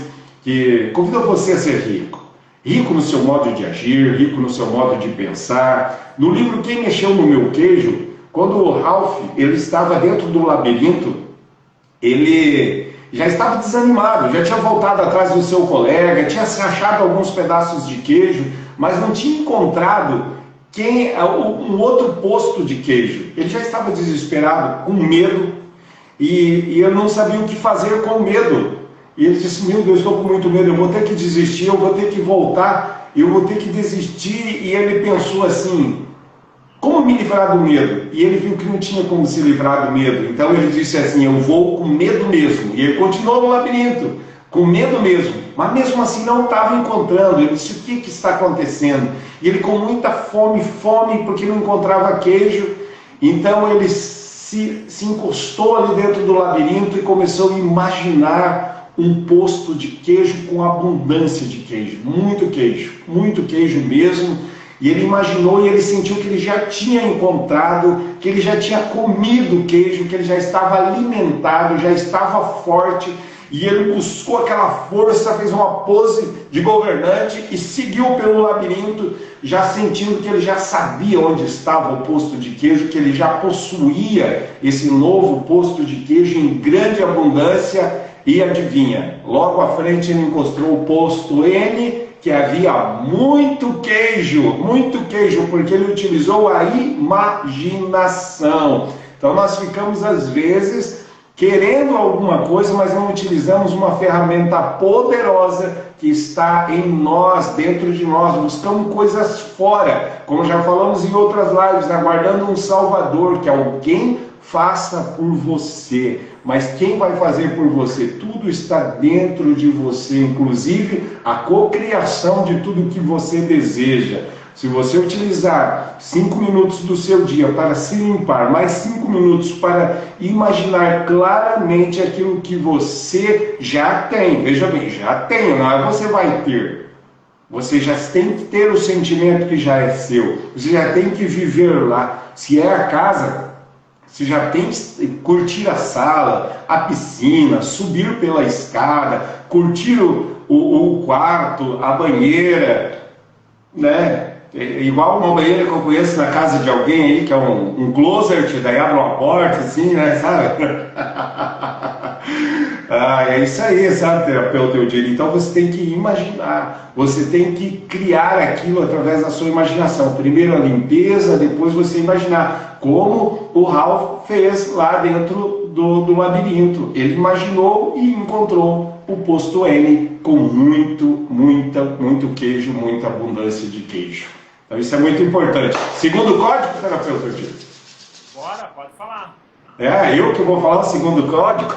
convido você a ser rico. Rico no seu modo de agir, rico no seu modo de pensar. No livro Quem Mexeu no Meu Queijo, quando o Ralph ele estava dentro do labirinto, ele já estava desanimado, já tinha voltado atrás do seu colega, tinha se achado alguns pedaços de queijo, mas não tinha encontrado um outro posto de queijo. Ele já estava desesperado, com medo, e eu não sabia o que fazer com medo. E ele disse, meu Deus, estou com muito medo, eu vou ter que desistir, eu vou ter que voltar, eu vou ter que desistir. E ele pensou assim, como me livrar do medo? E ele viu que não tinha como se livrar do medo. Então ele disse assim, eu vou com medo mesmo. E ele continuou no labirinto, com medo mesmo. Mas mesmo assim não estava encontrando. Ele disse, o que está acontecendo? E ele com muita fome porque não encontrava queijo. Então ele se encostou ali dentro do labirinto e começou a imaginar um posto de queijo com abundância de queijo. Muito queijo mesmo. E ele imaginou e ele sentiu que ele já tinha encontrado, que ele já tinha comido queijo, que ele já estava alimentado, já estava forte. E ele buscou aquela força, fez uma pose de governante e seguiu pelo labirinto, já sentindo que ele já sabia onde estava o posto de queijo, que ele já possuía esse novo posto de queijo em grande abundância. E adivinha, logo à frente ele encontrou o posto N, que havia muito queijo, porque ele utilizou a imaginação. Então nós ficamos às vezes querendo alguma coisa, mas não utilizamos uma ferramenta poderosa que está em nós, dentro de nós. Buscamos coisas fora, como já falamos em outras lives, aguardando um Salvador, que alguém faça por você. Mas quem vai fazer por você? Tudo está dentro de você, inclusive a cocriação de tudo que você deseja. Se você utilizar 5 minutos do seu dia para se limpar, mais 5 minutos para imaginar claramente aquilo que você já tem. Veja bem, já tem, não é você vai ter. Você já tem que ter o sentimento que já é seu. Você já tem que viver lá. Se é a casa, você já tem que curtir a sala, a piscina, subir pela escada, curtir o quarto, a banheira, né? Igual uma banheira que eu conheço na casa de alguém aí, que é um closet, daí abre uma porta assim, né, sabe? É isso aí, sabe, terapeuta Eudir? Então você tem que imaginar, você tem que criar aquilo através da sua imaginação. Primeiro a limpeza, depois você imaginar, como o Ralph fez lá dentro do labirinto. Ele imaginou e encontrou o posto N com muito queijo, muita abundância de queijo. Então isso é muito importante. Segundo código, terapeuta Eudir? Bora, pode falar. Eu que vou falar o segundo código?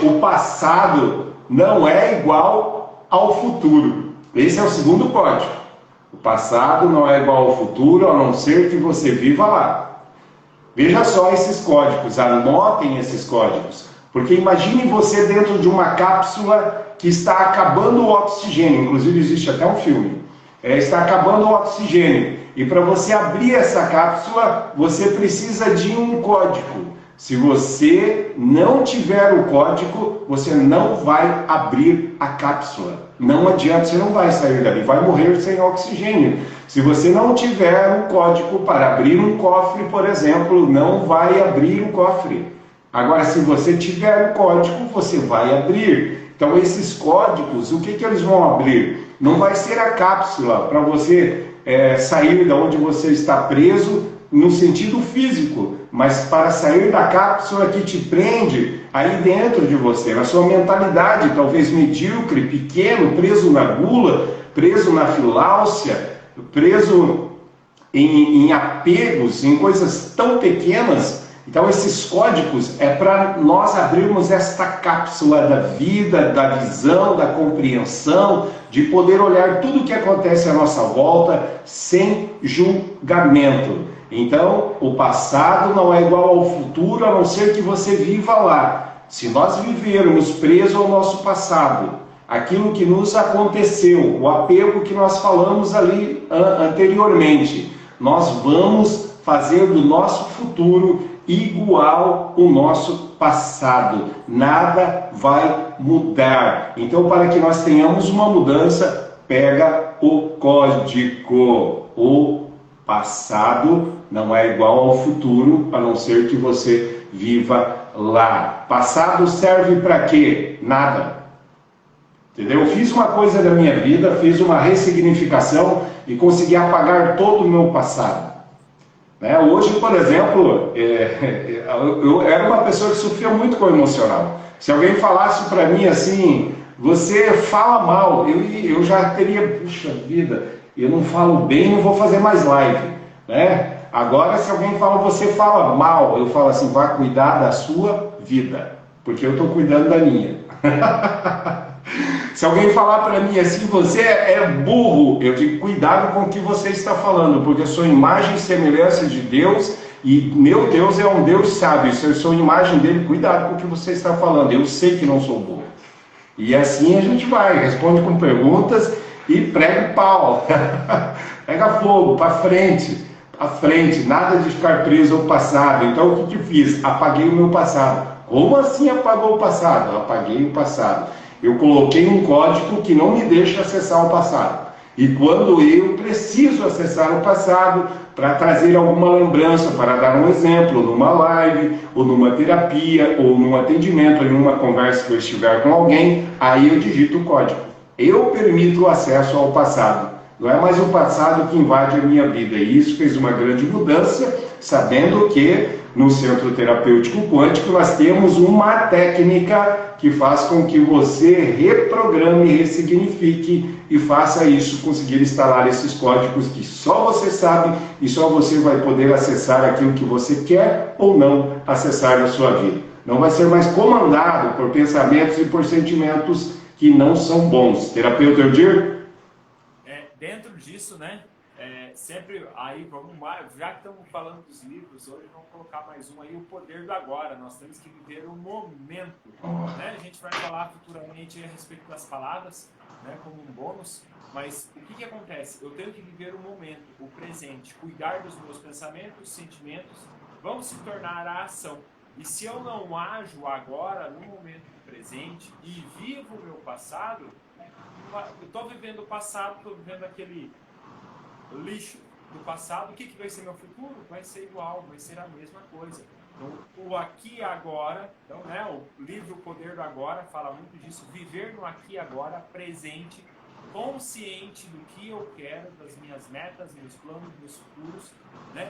O passado não é igual ao futuro. Esse é o segundo código. O passado não é igual ao futuro, a não ser que você viva lá. Veja só esses códigos, anotem esses códigos. Porque imagine você dentro de uma cápsula que está acabando o oxigênio. Inclusive existe até um filme. Está acabando o oxigênio. E para você abrir essa cápsula, você precisa de um código. Se você não tiver o código, você não vai abrir a cápsula. Não adianta, você não vai sair dali, vai morrer sem oxigênio. Se você não tiver o código para abrir um cofre, por exemplo, não vai abrir o cofre. Agora, se você tiver o código, você vai abrir. Então, esses códigos, o que eles vão abrir? Não vai ser a cápsula para você sair de onde você está preso no sentido físico, mas para sair da cápsula que te prende aí dentro de você, na sua mentalidade, talvez medíocre, pequeno, preso na gula, preso na filáusia, preso em apegos, em coisas tão pequenas. Então esses códigos é para nós abrirmos esta cápsula da vida, da visão, da compreensão, de poder olhar tudo o que acontece à nossa volta sem julgamento. Então, o passado não é igual ao futuro, a não ser que você viva lá. Se nós vivermos presos ao nosso passado, aquilo que nos aconteceu, o apego que nós falamos ali anteriormente, nós vamos fazer do nosso futuro igual ao nosso passado. Nada vai mudar. Então, para que nós tenhamos uma mudança, pega o código. O passado não é igual ao futuro, a não ser que você viva lá. Passado serve para quê? Nada. Entendeu? Eu fiz uma coisa da minha vida, fiz uma ressignificação e consegui apagar todo o meu passado. Hoje, por exemplo, eu era uma pessoa que sofria muito com o emocional. Se alguém falasse para mim assim, você fala mal, eu já teria, puxa vida, eu não falo bem, não vou fazer mais live, né? Agora, se alguém fala, você fala mal, eu falo assim, vá cuidar da sua vida, porque eu estou cuidando da minha. Se alguém falar para mim assim, você é burro, eu digo, cuidado com o que você está falando, porque eu sou imagem e semelhança de Deus, e meu Deus é um Deus sábio, se eu sou imagem dele, cuidado com o que você está falando, eu sei que não sou burro. E assim a gente vai, responde com perguntas e prega o pau, pega fogo, para frente, nada de ficar preso ao passado. Então o que eu fiz? Apaguei o meu passado. Como assim apagou o passado? Eu apaguei o passado. Eu coloquei um código que não me deixa acessar o passado. E quando eu preciso acessar o passado, para trazer alguma lembrança, para dar um exemplo, numa live, ou numa terapia, ou num atendimento, ou numa conversa que eu estiver com alguém, aí eu digito o código. Eu permito o acesso ao passado. Não é mais o passado que invade a minha vida. E isso fez uma grande mudança, sabendo que no Centro Terapêutico Quântico nós temos uma técnica que faz com que você reprograme, ressignifique e faça isso, conseguir instalar esses códigos que só você sabe e só você vai poder acessar aquilo que você quer ou não acessar na sua vida. Não vai ser mais comandado por pensamentos e por sentimentos que não são bons. Terapeuta Eudir? Dentro disso, né? Sempre aí, já que estamos falando dos livros, hoje vamos colocar mais um aí, O Poder do Agora. Nós temos que viver o momento, né? A gente vai falar futuramente a respeito das palavras, né, como um bônus, mas o que acontece? Eu tenho que viver o momento, o presente, cuidar dos meus pensamentos, sentimentos, vão se tornar a ação. E se eu não ajo agora, no momento presente, e vivo o meu passado, eu estou vivendo o passado, estou vivendo aquele lixo do passado. O que vai ser meu futuro? Vai ser igual, vai ser a mesma coisa. Então, o aqui e agora, então, né, o livro O Poder do Agora fala muito disso, viver no aqui e agora, presente, consciente do que eu quero, das minhas metas, meus planos, meus futuros, né?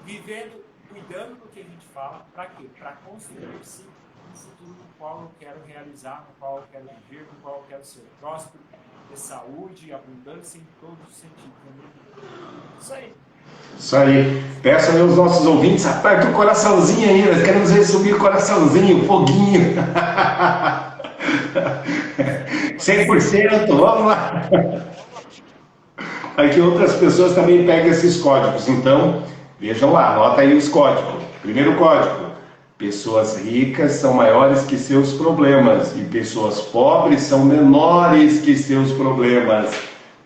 Vivendo, cuidando do que a gente fala, para quê? Para construir-se um futuro no qual eu quero realizar, no qual eu quero viver, no qual eu quero ser próspero, ter saúde e abundância em todos os sentidos. Isso aí. Isso aí. Peço aí aos nossos ouvintes, aperta o coraçãozinho aí, nós queremos ver subir o coraçãozinho, foguinho. 100%, vamos lá. Aí que outras pessoas também pegam esses códigos. Então, vejam lá, anota aí os códigos. Primeiro código: pessoas ricas são maiores que seus problemas e pessoas pobres são menores que seus problemas.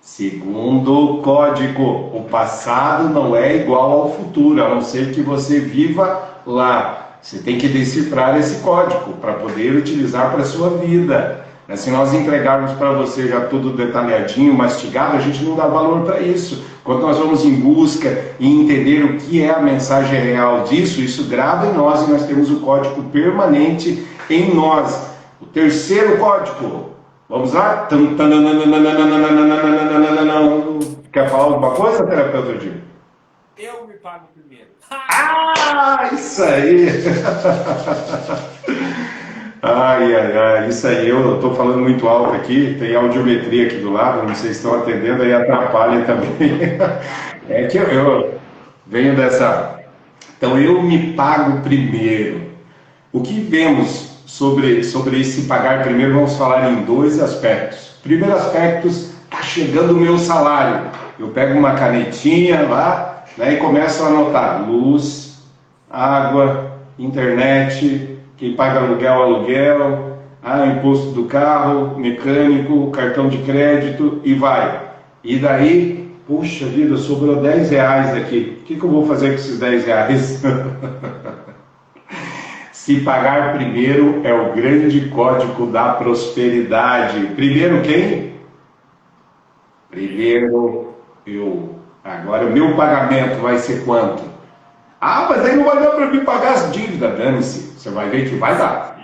Segundo código: o passado não é igual ao futuro, a não ser que você viva lá. Você tem que decifrar esse código para poder utilizar para a sua vida. Se nós entregarmos para você já tudo detalhadinho, mastigado, a gente não dá valor para isso. Quando nós vamos em busca e entender o que é a mensagem real disso, isso grava em nós e nós temos o código permanente em nós. O terceiro código, vamos lá? Quer falar alguma coisa, terapeuta Gil? Eu me pago primeiro. Ah, isso aí! Ai, isso aí, eu estou falando muito alto aqui, tem audiometria aqui do lado, não sei se estão atendendo, aí atrapalha também. É que eu venho dessa... Então, eu me pago primeiro. O que vemos sobre esse pagar primeiro, vamos falar em dois aspectos. Primeiro aspecto, está chegando o meu salário. Eu pego uma canetinha lá, né, e começo a anotar luz, água, internet... Quem paga aluguel, imposto do carro, mecânico, cartão de crédito e vai. E daí, puxa vida, sobrou 10 reais aqui. O que eu vou fazer com esses 10 reais? Se pagar primeiro é o grande código da prosperidade. Primeiro quem? Primeiro eu. Agora o meu pagamento vai ser quanto? Mas aí não vai dar para me pagar as dívidas, dane-se. Você vai ver que vai dar.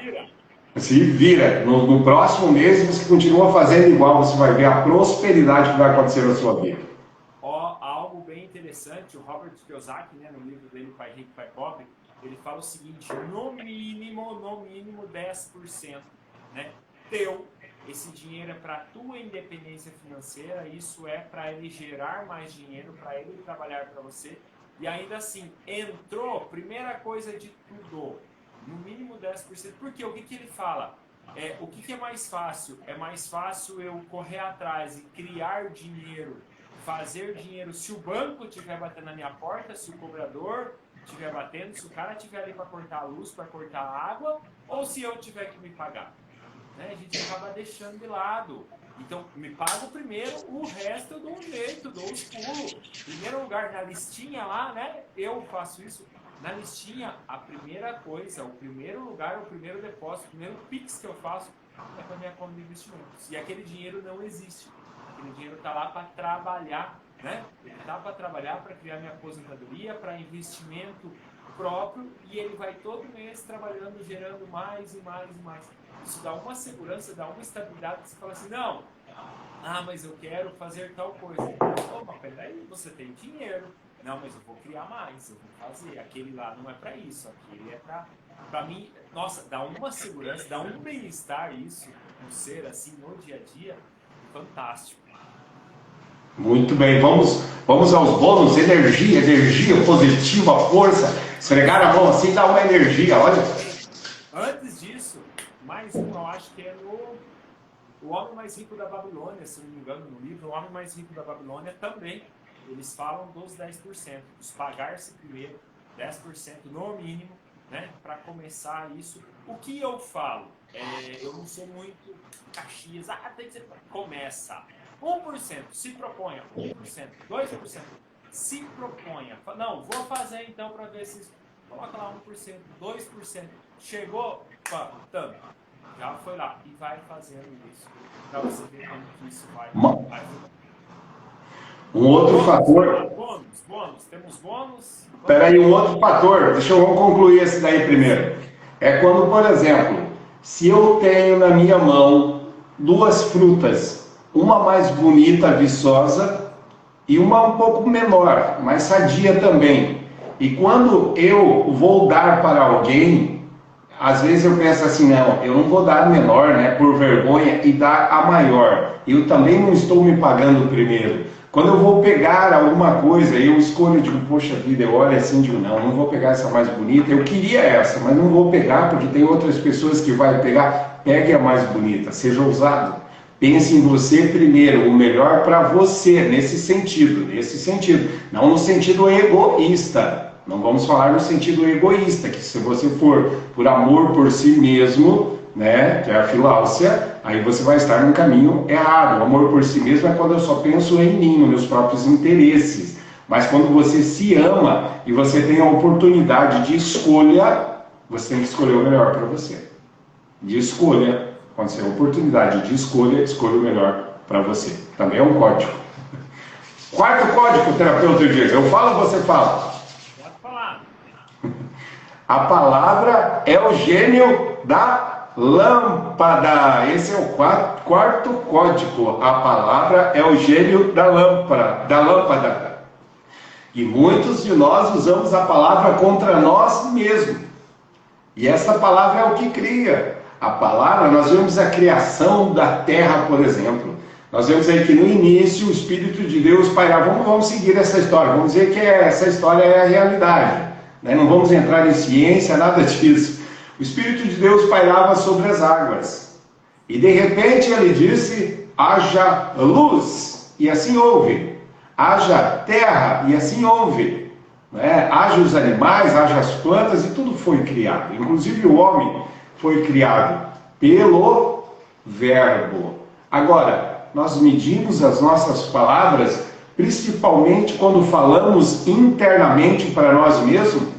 Se vira. No próximo mês você continua fazendo igual, você vai ver a prosperidade que vai acontecer na sua vida. Algo bem interessante, o Robert Kiyosaki, né, no livro dele, Pai Rico, Pai Pobre, ele fala o seguinte, no mínimo 10%, né, esse dinheiro é para a tua independência financeira, isso é para ele gerar mais dinheiro, para ele trabalhar para você. E ainda assim, entrou, primeira coisa de tudo, no mínimo 10%. Porque o que ele fala? O que é mais fácil? É mais fácil eu correr atrás e criar dinheiro, fazer dinheiro se o banco estiver batendo na minha porta, se o cobrador estiver batendo, se o cara estiver ali para cortar a luz, para cortar a água, ou se eu tiver que me pagar. Né? A gente acaba deixando de lado. Então, me pago primeiro, o resto eu dou um jeito, dou os pulos. Primeiro lugar, na listinha lá, né? Eu faço isso. Na listinha, a primeira coisa, o primeiro lugar, o primeiro depósito, o primeiro Pix que eu faço é para a minha conta de investimentos. E aquele dinheiro não existe. Aquele dinheiro está lá para trabalhar, né? Ele está para trabalhar, para criar minha aposentadoria, para investimento próprio, e ele vai todo mês trabalhando, gerando mais e mais e mais. Isso dá uma segurança, dá uma estabilidade, que você fala assim, não, mas eu quero fazer tal coisa. Mas peraí, você tem dinheiro. Não, mas eu vou criar mais, eu vou fazer. Aquele lá não é para isso, aquele é para mim. Nossa, dá uma segurança, dá um bem-estar isso, no ser assim, no dia a dia, fantástico. Muito bem, vamos aos bônus, energia positiva, força, esfregar a mão assim dá uma energia, olha. Antes disso, mais um, eu acho que é O Homem Mais Rico da Babilônia, se não me engano, no livro, O Homem Mais Rico da Babilônia também, eles falam dos 10%, dos pagar-se primeiro, 10% no mínimo, né, para começar isso. O que eu falo? Eu não sou muito Caxias, tem que ser, começa. 1%, se proponha, 1%, 2%, se proponha. Não, vou fazer então para ver se... Coloca lá 1%, 2%, chegou, tanto. Já foi lá e vai fazendo isso, para você ver como que isso vai Um outro fator... Bônus, temos bônus... Espera aí, um outro fator, deixa eu concluir esse daí primeiro. É quando, por exemplo, se eu tenho na minha mão duas frutas, uma mais bonita, viçosa, e uma um pouco menor, mais sadia também. E quando eu vou dar para alguém, às vezes eu penso assim, não, eu não vou dar a menor, né, por vergonha, e dar a maior. Eu também não estou me pagando primeiro. Quando eu vou pegar alguma coisa, eu escolho, digo, poxa vida, eu olho assim, digo, não vou pegar essa mais bonita, eu queria essa, mas não vou pegar porque tem outras pessoas que vai pegar, pegue a mais bonita, seja ousado. Pense em você primeiro, o melhor para você, nesse sentido, não no sentido egoísta. Não vamos falar no sentido egoísta, que se você for por amor por si mesmo, né, que é a filáusia, aí você vai estar no caminho errado. O amor por si mesmo é quando eu só penso em mim, nos meus próprios interesses. Mas quando você se ama e você tem a oportunidade de escolha, você tem que escolher o melhor para você. De escolha, quando você tem a oportunidade de escolha, escolha o melhor para você. Também é um código. Quarto código, terapeuta diz. Eu falo ou você fala? Pode falar. A palavra é o gênio da lâmpada. Esse é o quarto código. A palavra é o gênio da lâmpada. E muitos de nós usamos a palavra contra nós mesmos. E essa palavra é o que cria. A palavra, nós vemos a criação da terra, por exemplo. Nós vemos aí que no início o Espírito de Deus pairava. Vamos seguir essa história. Vamos dizer que essa história é a realidade. Não vamos entrar em ciência, nada disso. O Espírito de Deus pairava sobre as águas. E de repente ele disse, haja luz. E assim houve. Haja terra. E assim houve. Haja os animais, haja as plantas, e tudo foi criado. Inclusive o homem foi criado pelo verbo. Agora, nós medimos as nossas palavras, principalmente quando falamos internamente para nós mesmos.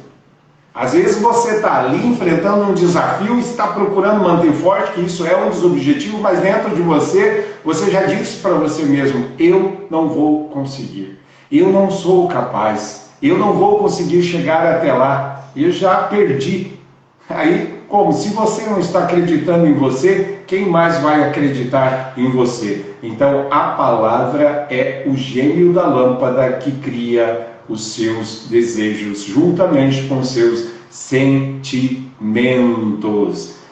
Às vezes você está ali enfrentando um desafio e está procurando manter forte, que isso é um dos objetivos, mas dentro de você, você já disse para você mesmo, eu não vou conseguir, eu não sou capaz, eu não vou conseguir chegar até lá, eu já perdi. Aí, como? Se você não está acreditando em você, quem mais vai acreditar em você? Então, a palavra é o gênio da lâmpada que cria os seus desejos, juntamente com os seus sentimentos.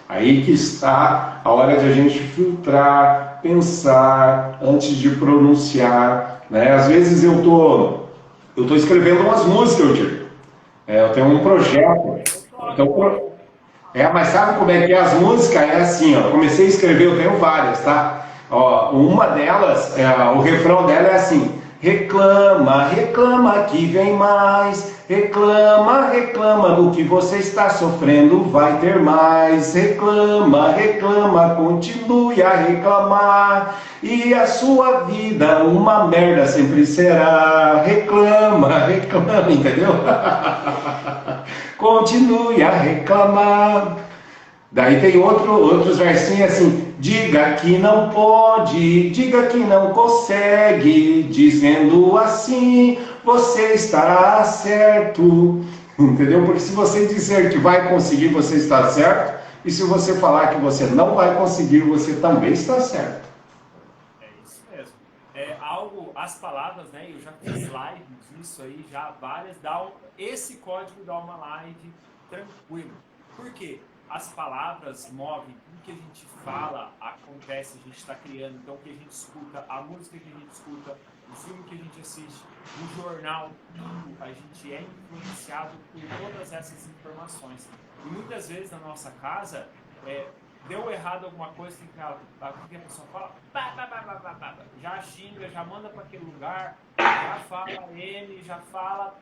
Aí que está a hora de a gente filtrar, pensar, antes de pronunciar. Às vezes eu tô escrevendo umas músicas, eu digo. Eu tenho um projeto. Então, mas sabe como é que é as músicas? É assim, ó, comecei a escrever, eu tenho várias, tá? Ó, uma delas, o refrão dela é assim: reclama, reclama que vem mais, reclama, reclama do que você está sofrendo, vai ter mais, reclama, reclama, continue a reclamar, e a sua vida uma merda sempre será, reclama, reclama, entendeu? Continue a reclamar. Daí tem outros versinhos assim: diga que não pode, diga que não consegue, dizendo assim você estará certo. Entendeu? Porque se você dizer que vai conseguir, você está certo, e se você falar que você não vai conseguir, você também está certo. É isso mesmo. As palavras, né? Eu já fiz lives disso aí, já várias. Esse código dá uma live tranquilo. Por quê? As palavras movem, tudo que a gente fala acontece, a gente está criando. Então, o que a gente escuta, a música que a gente escuta, o filme que a gente assiste, o jornal, tudo, a gente é influenciado por todas essas informações. E muitas vezes na nossa casa, deu errado alguma coisa, o que a pessoa fala? Já xinga, já manda para aquele lugar, já fala M, já fala,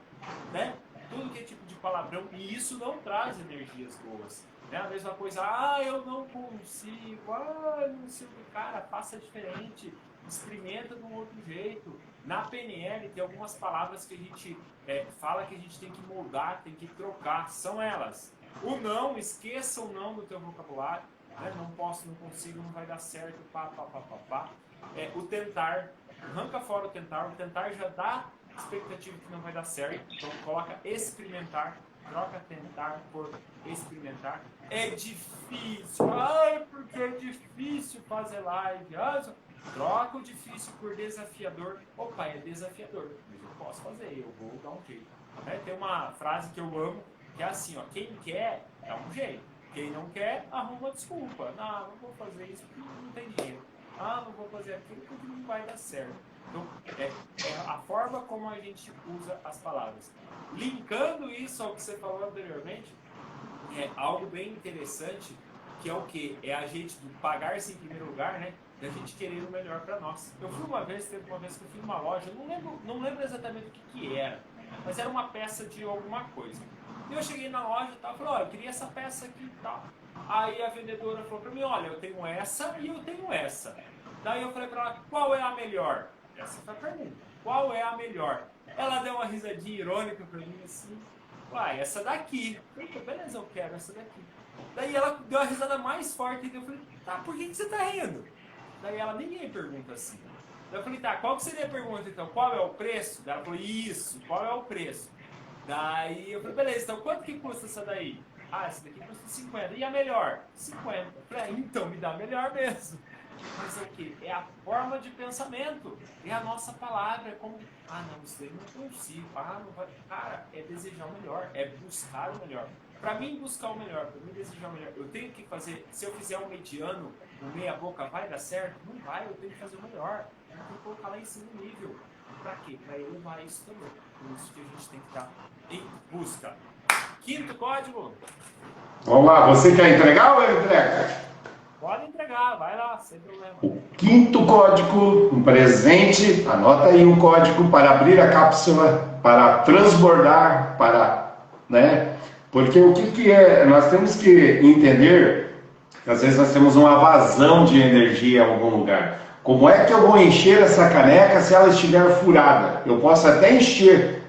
né? Tudo que é tipo de palavrão, e isso não traz energias boas. A mesma coisa, eu não consigo, não sei o que, cara, faça diferente, experimenta de um outro jeito. Na PNL tem algumas palavras que a gente fala que a gente tem que moldar, tem que trocar, são elas. O não, esqueça o não do teu vocabulário, não posso, não consigo, não vai dar certo, o tentar, arranca fora o tentar já dá expectativa que não vai dar certo, então coloca experimentar, troca tentar por experimentar. É difícil, porque é difícil fazer live, troca o difícil por desafiador. Opa, é desafiador, mas eu posso fazer, eu vou dar um jeito. Tem uma frase que eu amo, que é assim, ó: quem quer, dá um jeito. Quem não quer, arruma desculpa. Não vou fazer isso porque não tem dinheiro. Não vou fazer aquilo porque não vai dar certo. Então, é a forma como a gente usa as palavras. Linkando isso ao que você falou anteriormente, é algo bem interessante, que é o quê? É a gente pagar-se em primeiro lugar, né? Da gente querer o melhor para nós. Eu fui teve uma vez que eu fui numa loja, eu não lembro exatamente o que era, mas era uma peça de alguma coisa. E eu cheguei na loja e tal, falei, eu queria essa peça aqui e tal. Aí a vendedora falou para mim, olha, eu tenho essa e eu tenho essa. Daí eu falei para ela, qual é a melhor? Essa foi a pergunta. Qual é a melhor? Ela deu uma risadinha irônica para mim assim, Uai, essa daqui. Eu falei, beleza, eu quero essa daqui. Daí ela deu a risada mais forte e eu falei, tá, por que você tá rindo? Daí ela, ninguém pergunta assim. Daí eu falei, tá, qual que seria a pergunta então? Qual é o preço? Daí ela falou, isso, qual é o preço? Daí eu falei, beleza, então quanto que custa essa daí? Ah, essa daqui custa 50. E a melhor? 50. Eu falei, então me dá a melhor mesmo. Mas é o quê? É a forma de pensamento. É a nossa palavra. É como, não, isso daí não consigo. Não vai. Cara, é desejar o melhor. É buscar o melhor. Para mim, buscar o melhor. Para mim, desejar o melhor. Eu tenho que fazer, se eu fizer um mediano, um meia boca, vai dar certo? Não vai, eu tenho que fazer o melhor. Eu tenho que colocar lá em cima o nível. Para quê? Para elevar isso também. Por isso que a gente tem que estar em busca. Quinto código. Vamos lá, você quer entregar ou eu entrego? Pode entregar, vai lá, sem problema. O quinto código, um presente, anota aí um código para abrir a cápsula, para transbordar, né? Porque o que é? Nós temos que entender que às vezes nós temos uma vazão de energia em algum lugar. Como é que eu vou encher essa caneca se ela estiver furada? Eu posso até encher,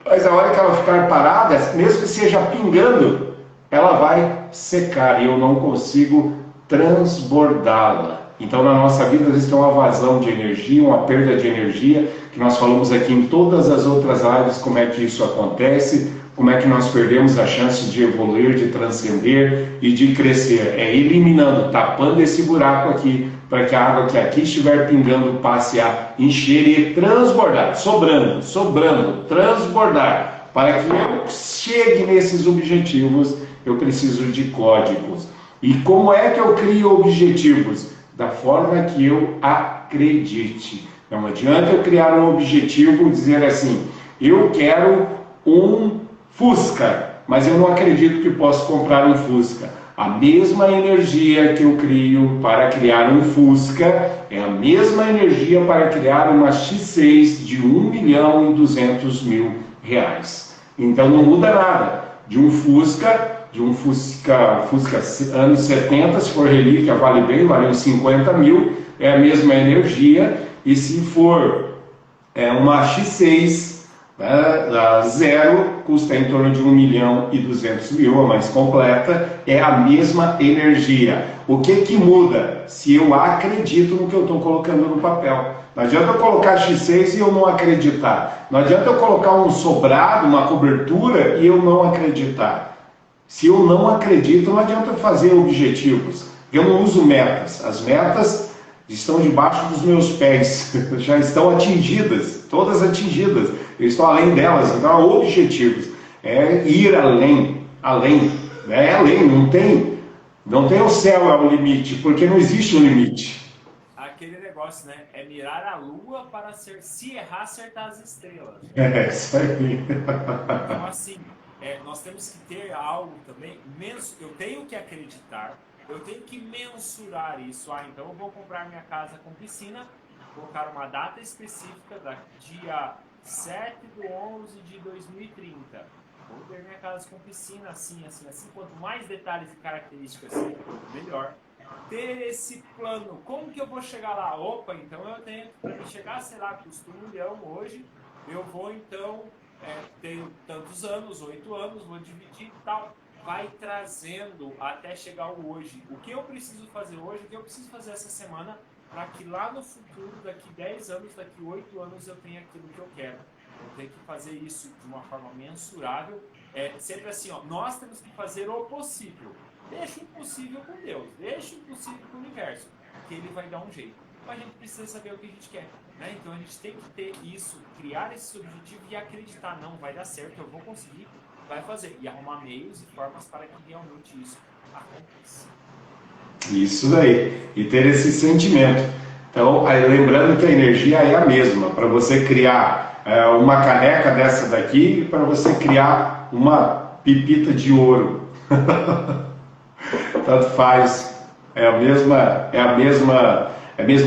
mas a hora que ela ficar parada, mesmo que seja pingando, ela vai secar e eu não consigo transbordá-la. Então, na nossa vida, às vezes tem uma vazão de energia, uma perda de energia, que nós falamos aqui em todas as outras lives como é que isso acontece, como é que nós perdemos a chance de evoluir, de transcender e de crescer. É eliminando, tapando esse buraco aqui, para que a água que aqui estiver pingando passe a encher e transbordar, sobrando, transbordar. Para que eu chegue nesses objetivos, eu preciso de códigos. E como é que eu crio objetivos? Da forma que eu acredite. Não adianta eu criar um objetivo e dizer assim, eu quero um Fusca, mas eu não acredito que posso comprar um Fusca. A mesma energia que eu crio para criar um Fusca é a mesma energia para criar uma X6 de R$1.200.000. Então não muda nada. De um Fusca anos 70, se for relíquia, vale bem, vale uns 50 mil, é a mesma energia. E se for uma X6, zero, custa em torno de R$1.200.000, a mais completa, é a mesma energia. O que muda? Se eu acredito no que eu estou colocando no papel. Não adianta eu colocar X6 e eu não acreditar. Não adianta eu colocar um sobrado, uma cobertura e eu não acreditar. Se eu não acredito, não adianta eu fazer objetivos. Eu não uso metas. As metas estão debaixo dos meus pés, já estão atingidas, todas atingidas. Eu estou além delas, então objetivos. É ir além, não tem o céu é o limite, porque não existe um limite. Aquele negócio, né? É mirar a lua para se errar, acertar as estrelas. É, isso aí. Então, assim, nós temos que ter algo também, eu tenho que acreditar, eu tenho que mensurar isso. Então eu vou comprar minha casa com piscina, colocar uma data específica, dia 7/11/2030. Vou ter minha casa com piscina, assim. Quanto mais detalhes e características, melhor. Ter esse plano, como que eu vou chegar lá? Opa, então eu tenho, para chegar, sei lá, custa R$1 milhão hoje, eu vou então, tenho tantos anos, 8 anos, vou dividir e tal. Vai trazendo até chegar o hoje. O que eu preciso fazer hoje, o que eu preciso fazer essa semana, para que lá no futuro, daqui 10 anos, daqui 8 anos, eu tenha aquilo que eu quero. Eu tenho que fazer isso de uma forma mensurável. Sempre assim, nós temos que fazer o possível. Deixa o impossível com Deus, deixa o impossível com o universo, que ele vai dar um jeito. Mas a gente precisa saber o que a gente quer, né? Então a gente tem que ter isso, criar esse objetivo e acreditar, não, vai dar certo, eu vou conseguir, vai fazer. E arrumar meios e formas para que realmente isso aconteça. Isso daí, e ter esse sentimento. Então, aí, lembrando que a energia é a mesma, para você criar uma caneca dessa daqui, para você criar uma pepita de ouro. Tanto faz, é a mesma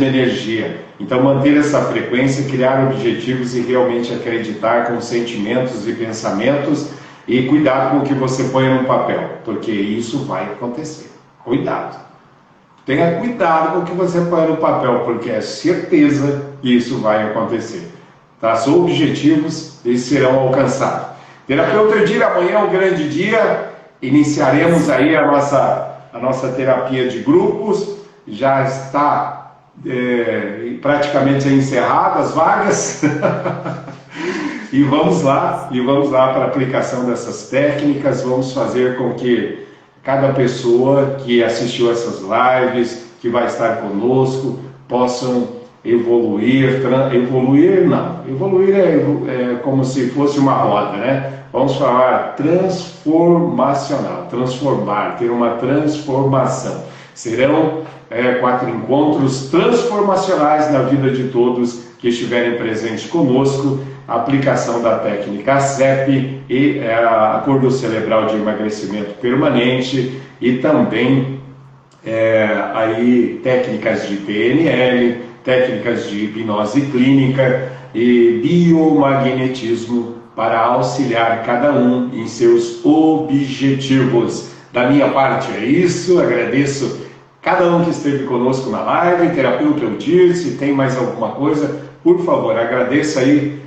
energia. Então manter essa frequência, criar objetivos e realmente acreditar com sentimentos e pensamentos e cuidado com o que você põe no papel, porque isso vai acontecer. Cuidado. Tenha cuidado com o que você põe no papel, porque é certeza que isso vai acontecer. Traçou objetivos, eles serão alcançados. Terapeuta Edir, amanhã é um grande dia, iniciaremos aí a nossa terapia de grupos, já está praticamente encerrada as vagas, e vamos lá para a aplicação dessas técnicas, vamos fazer com que cada pessoa que assistiu essas lives, que vai estar conosco, possam evoluir é como se fosse uma roda, né? Vamos falar transformacional, transformar, ter uma transformação. Serão 4 encontros transformacionais na vida de todos que estiverem presentes conosco, a aplicação da técnica ACEP e acordo cerebral de emagrecimento permanente e também aí técnicas de PNL, técnicas de hipnose clínica e biomagnetismo para auxiliar cada um em seus objetivos. Da minha parte é isso, agradeço cada um que esteve conosco na live, terapeuta Edir, se tem mais alguma coisa, por favor, agradeça aí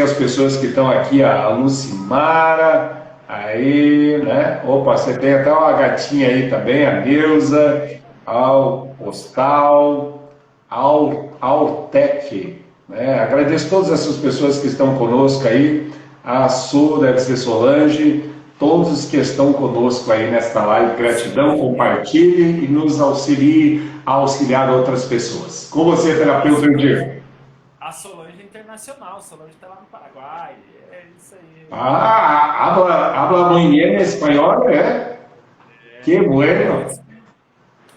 as pessoas que estão aqui, a Lucimara, aí, né? Opa, você tem até uma gatinha aí também, a Neuza, ao Postal, Altec, né? Agradeço todas essas pessoas que estão conosco aí, a Sou, deve ser Solange, todos que estão conosco aí nesta live, gratidão, compartilhe e nos auxilie a auxiliar outras pessoas. Com você, terapeuta Edir. A Solange é internacional, a Solange está lá no Paraguai, é isso aí. Habla muy bien espanhol, Que bueno.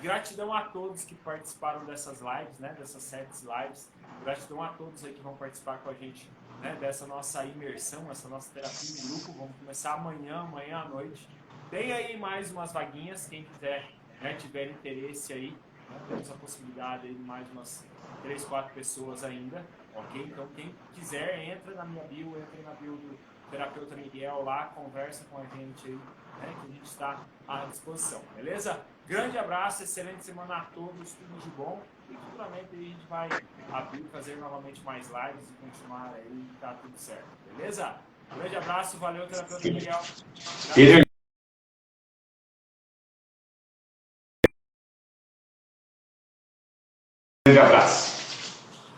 Gratidão a todos que participaram dessas lives, né, dessas 7 lives. Gratidão a todos aí que vão participar com a gente, né, dessa nossa imersão, essa nossa terapia em grupo. Vamos começar amanhã à noite. Tem aí mais umas vaguinhas, quem quiser, né, tiver interesse aí, né, temos a possibilidade aí de mais umas 3, 4 pessoas ainda, ok? Então quem quiser, entra na minha bio, entra na bio do terapeuta Miguel lá, conversa com a gente aí, né, que a gente está à disposição, beleza? Grande abraço, excelente semana a todos, tudo de bom. E futuramente a gente vai abrir, fazer novamente mais lives e continuar aí, tá tudo certo, beleza? Grande abraço, valeu, terapeuta Miguel. Grande abraço.